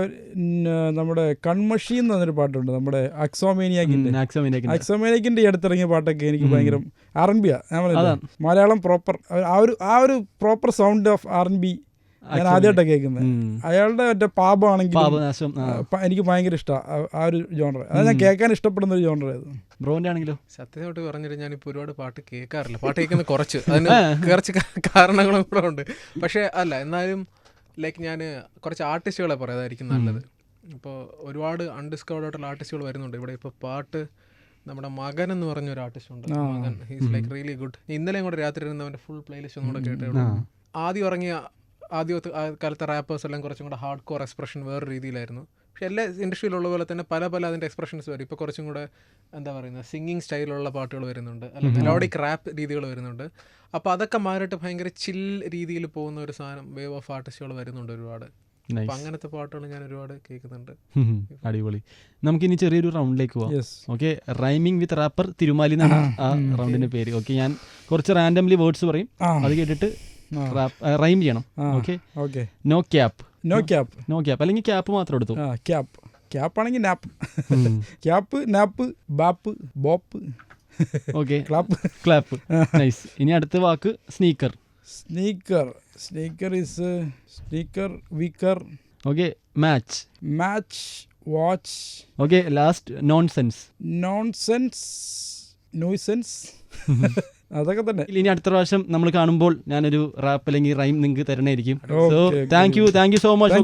നമ്മുടെ കൺമഷി എന്ന് പറഞ്ഞൊരു പാട്ടുണ്ട്, നമ്മുടെ അക്സോമേനിയാക്കിൻ്റെ ഈ അടുത്തിറങ്ങിയ പാട്ടൊക്കെ എനിക്ക് ഭയങ്കര R&B ആണ്. ഞാൻ പറയുന്നത് മലയാളം പ്രോപ്പർ ആ ഒരു പ്രോപ്പർ സൗണ്ട് ഓഫ് R&B ഞാൻ ആദ്യമായിട്ടാണ് കേൾക്കുന്നത്. അയാളുടെ മറ്റേ പാപമാണെങ്കിൽ എനിക്ക് ഭയങ്കര ഇഷ്ടമാണ് ആ ഒരു ജോണർ. അത് ഞാൻ കേൾക്കാൻ ഇഷ്ടപ്പെടുന്ന ഒരു ജോണർ ആയിരുന്നു. ബ്രോന്റെ ആണെങ്കിലോ? സത്യമായിട്ട് പറഞ്ഞിട്ട് ഞാനിപ്പോൾ ഒരുപാട് പാട്ട് കേൾക്കാറില്ല. പാട്ട് കേൾക്കുന്ന കുറച്ച്, അതിന് കുറച്ച് കാരണങ്ങളും കൂടെ ഉണ്ട്. പക്ഷേ അല്ല, എന്നാലും ലൈക്ക് ഞാൻ കുറച്ച് ആർട്ടിസ്റ്റുകളെ പറയാതായിരിക്കും നല്ലത്. ഇപ്പോൾ ഒരുപാട് അൺഡിസ്കവേർഡ് ആയിട്ടുള്ള ആർട്ടിസ്റ്റുകൾ വരുന്നുണ്ട് ഇവിടെ. ഇപ്പോൾ പാട്ട് നമ്മുടെ മകൻ എന്ന് പറഞ്ഞൊരു ആർട്ടിസ്റ്റ് ഉണ്ട്. മകൻ ഹീസ് ലൈക്ക് റിയലി ഗുഡ്. ഇന്നലെയും കൂടെ രാത്രി ഇരുന്ന് അവൻ്റെ ഫുൾ പ്ലേലിസ്റ്റ് ഒന്നും കൂടെ കേട്ടേ. ആദ്യത്തെ കാലത്തെ റാപ്പേഴ്സ് എല്ലാം കുറച്ചും കൂടെ ഹാർഡ് കോർ എക്സ്പ്രഷൻ വേറെ രീതിയിലായിരുന്നു. പക്ഷേ എല്ലാ ഇൻഡസ്ട്രിയിലുള്ള പോലെ തന്നെ പല അതിൻ്റെ എക്സ്പ്രഷൻസ് വരും. ഇപ്പോൾ കുറച്ചും കൂടെ എന്താ പറയുന്നത്, സിംഗിങ് സ്റ്റൈലുള്ള പാട്ടുകൾ വരുന്നുണ്ട്, അല്ല മെലോഡിക് റാപ്പ് രീതികൾ വരുന്നുണ്ട്. അപ്പോൾ അതൊക്കെ മാറിയിട്ട് ഭയങ്കര ചിൽ രീതിയിൽ പോകുന്ന ഒരു സാധനം വേവ് ഓഫ് ആർട്ടിസ്റ്റുകൾ വരുന്നുണ്ട് ഒരുപാട്. അപ്പം അങ്ങനത്തെ പാട്ടുകൾ ഞാൻ ഒരുപാട് കേൾക്കുന്നുണ്ട്. അടിപൊളി. നമുക്കിനി ചെറിയൊരു റൗണ്ടിലേക്ക് പോവാം. ഓക്കെ, റൈമിംഗ് വിത്ത് റാപ്പർ തിരുമാലി എന്നാണ് ആ റൗണ്ടിന്റെ പേര്. ഓക്കെ, ഞാൻ കുറച്ച് റാൻഡംലി വേർഡ്സ് പറയും, അത് കേട്ടിട്ട് റൈം ചെയ്യണം. ഓക്കെ. നോ ക്യാപ്പ് അല്ലെങ്കിൽ ക്യാപ്പ് മാത്രം എടുത്തു. ക്യാപ്പ് ആണെങ്കിൽ nap, cap, nap, bap, bop. Okay, clap. Nice. ഇനി അടുത്ത വാക്ക് sneaker. Is sneaker, weaker. Okay, match, watch. Okay, last nonsense. അതൊക്കെ തന്നെ. ഇനി അടുത്ത പ്രാവശ്യം നമ്മൾ കാണുമ്പോൾ ഞാനൊരു റാപ്പ് അല്ലെങ്കിൽ റൈം നിങ്ങൾക്ക് തരണമായിരിക്കും. So thank you so much.